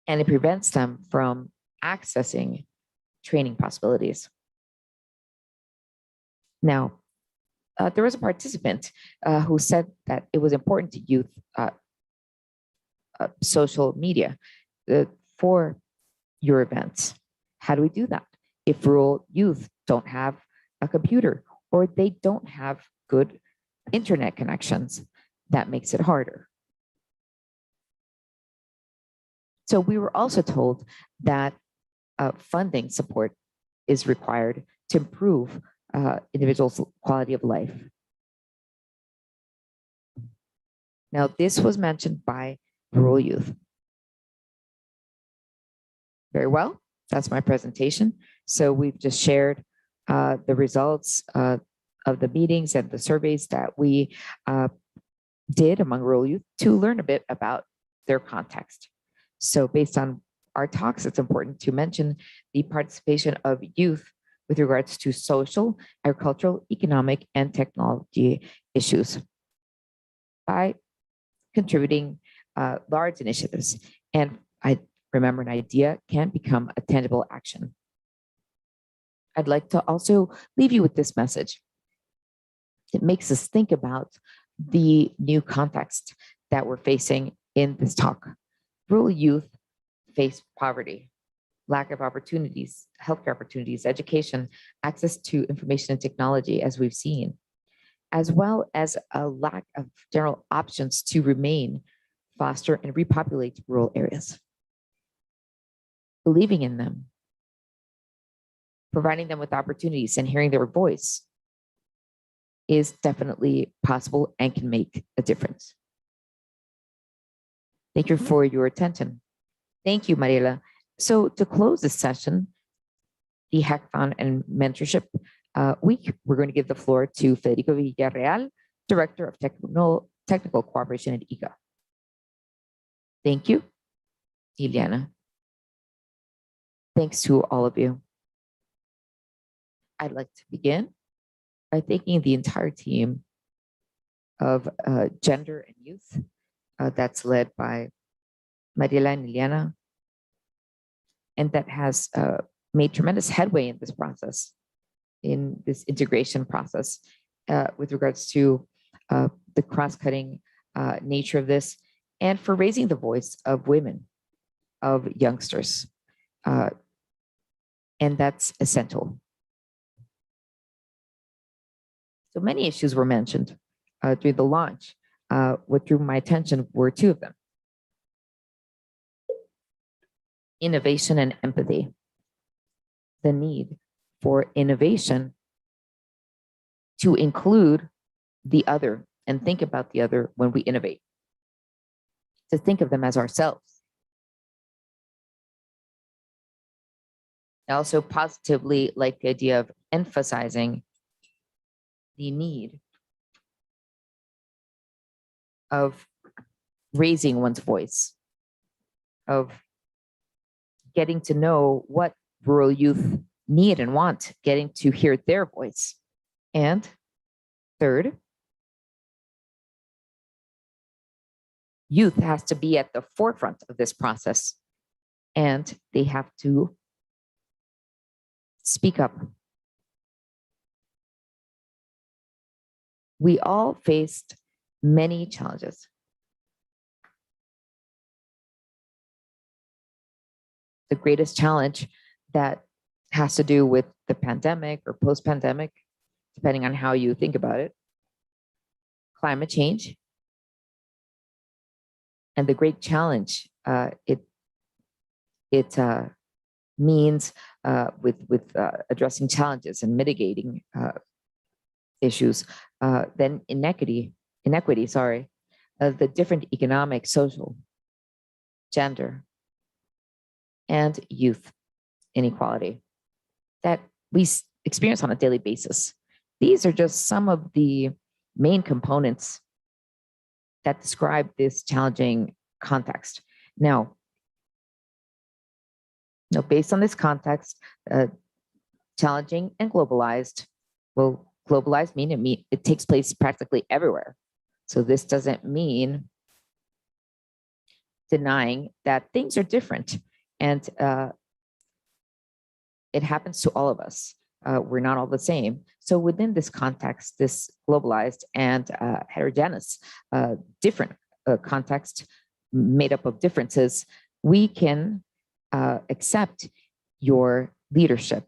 and it prevents them from accessing training possibilities. Now, there was a participant who said that it was important to youth social media for your events. How do we do that? If rural youth don't have a computer or they don't have good internet connections, that makes it harder. So we were also told that funding support is required to improve individuals' quality of life. Now, this was mentioned by rural youth. Very well, that's my presentation. So we've just shared the results of the meetings and the surveys that we did among rural youth to learn a bit about their context. So based on our talks, it's important to mention the participation of youth with regards to social, agricultural, economic, and technology issues by contributing large initiatives. And I remember, an idea can become a tangible action. I'd like to also leave you with this message. It makes us think about the new context that we're facing in this talk. Rural youth face poverty, lack of opportunities, healthcare opportunities, education, access to information and technology, as we've seen, as well as a lack of general options to remain, foster, and repopulate rural areas. Believing in them, providing them with opportunities, and hearing their voice is definitely possible and can make a difference. Thank you for your attention. Thank you, Mariela. So to close this session, the Hackathon and Mentorship Week, we're going to give the floor to Federico Villarreal, Director of Technical Cooperation at ICA. Thank you, Ileana. Thanks to all of you. I'd like to begin by thanking the entire team of Gender and Youth. That's led by Mariela and Liliana, and that has made tremendous headway in this process, in this integration process, with regards to the cross-cutting nature of this, and for raising the voice of women, of youngsters. And that's essential. So many issues were mentioned during the launch. What drew my attention were two of them: innovation and empathy. The need for innovation to include the other and think about the other when we innovate, to think of them as ourselves. I also positively like the idea of emphasizing the need of raising one's voice, of getting to know what rural youth need and want, getting to hear their voice. And third, youth has to be at the forefront of this process, and they have to speak up. We all faced many challenges. The greatest challenge that has to do with the pandemic or post-pandemic, depending on how you think about it, climate change, and the great challenge it means with addressing challenges and mitigating issues, then inequity, the different economic, social, gender, and youth inequality that we experience on a daily basis. These are just some of the main components that describe this challenging context. Now, based on this context, challenging and globalized, well, globalized mean it takes place practically everywhere. So this doesn't mean denying that things are different, and it happens to all of us. We're not all the same. So within this context, this globalized and heterogeneous, different context made up of differences, we can accept your leadership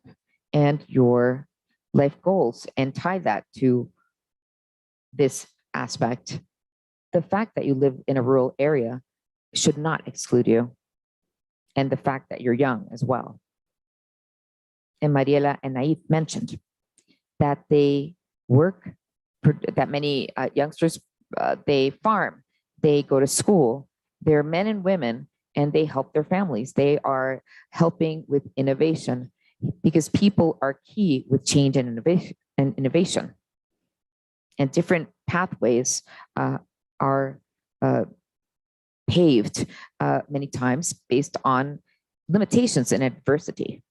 and your life goals and tie that to this aspect. The fact that you live in a rural area should not exclude you, and the fact that you're young as well. And Mariela and Naif mentioned that they work, that many youngsters, they farm, they go to school, they're men and women, and they help their families. They are helping with innovation, because people are key with change and innovation. And different pathways are paved many times based on limitations and adversity.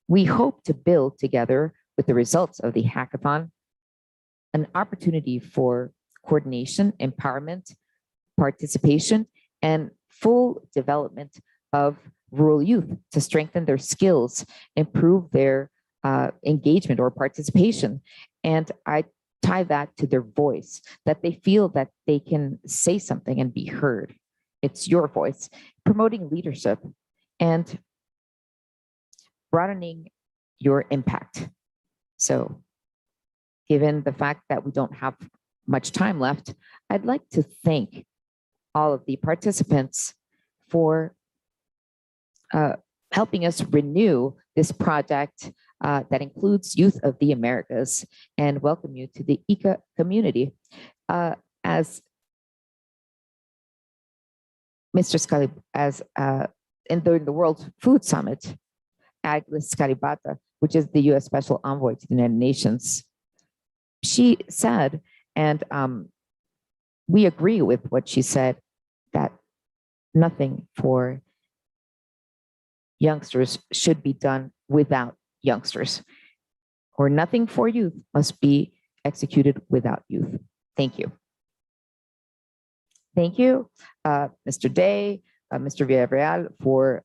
We hope to build together, with the results of the hackathon, an opportunity for coordination, empowerment, participation, and full development of rural youth to strengthen their skills, improve their engagement or participation. And I tie that to their voice, that they feel that they can say something and be heard. It's your voice, promoting leadership and broadening your impact. So given the fact that we don't have much time left, I'd like to thank all of the participants for helping us renew this project that includes Youth of the Americas, and welcome you to the ICA community. As Mr. Scali, during the World Food Summit, Agnes Scaribata, which is the U.S. Special Envoy to the United Nations, she said, and we agree with what she said, that nothing for youngsters should be done without youngsters, or nothing for youth must be executed without youth. Thank you. Thank you, Mr. Day, Mr. Villarreal, for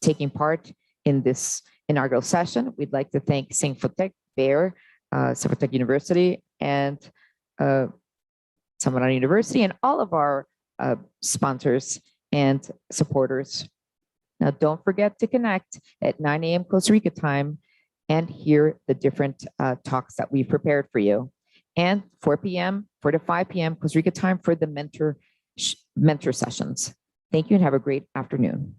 taking part in this inaugural session. We'd like to thank Singfotech, Bayer, Singfotech University, and Samara University, and all of our sponsors and supporters. Now, don't forget to connect at 9 a.m. Costa Rica time and hear the different talks that we've prepared for you. And 4 p.m., 4 to 5 p.m. Costa Rica time for the mentor sessions. Thank you and have a great afternoon.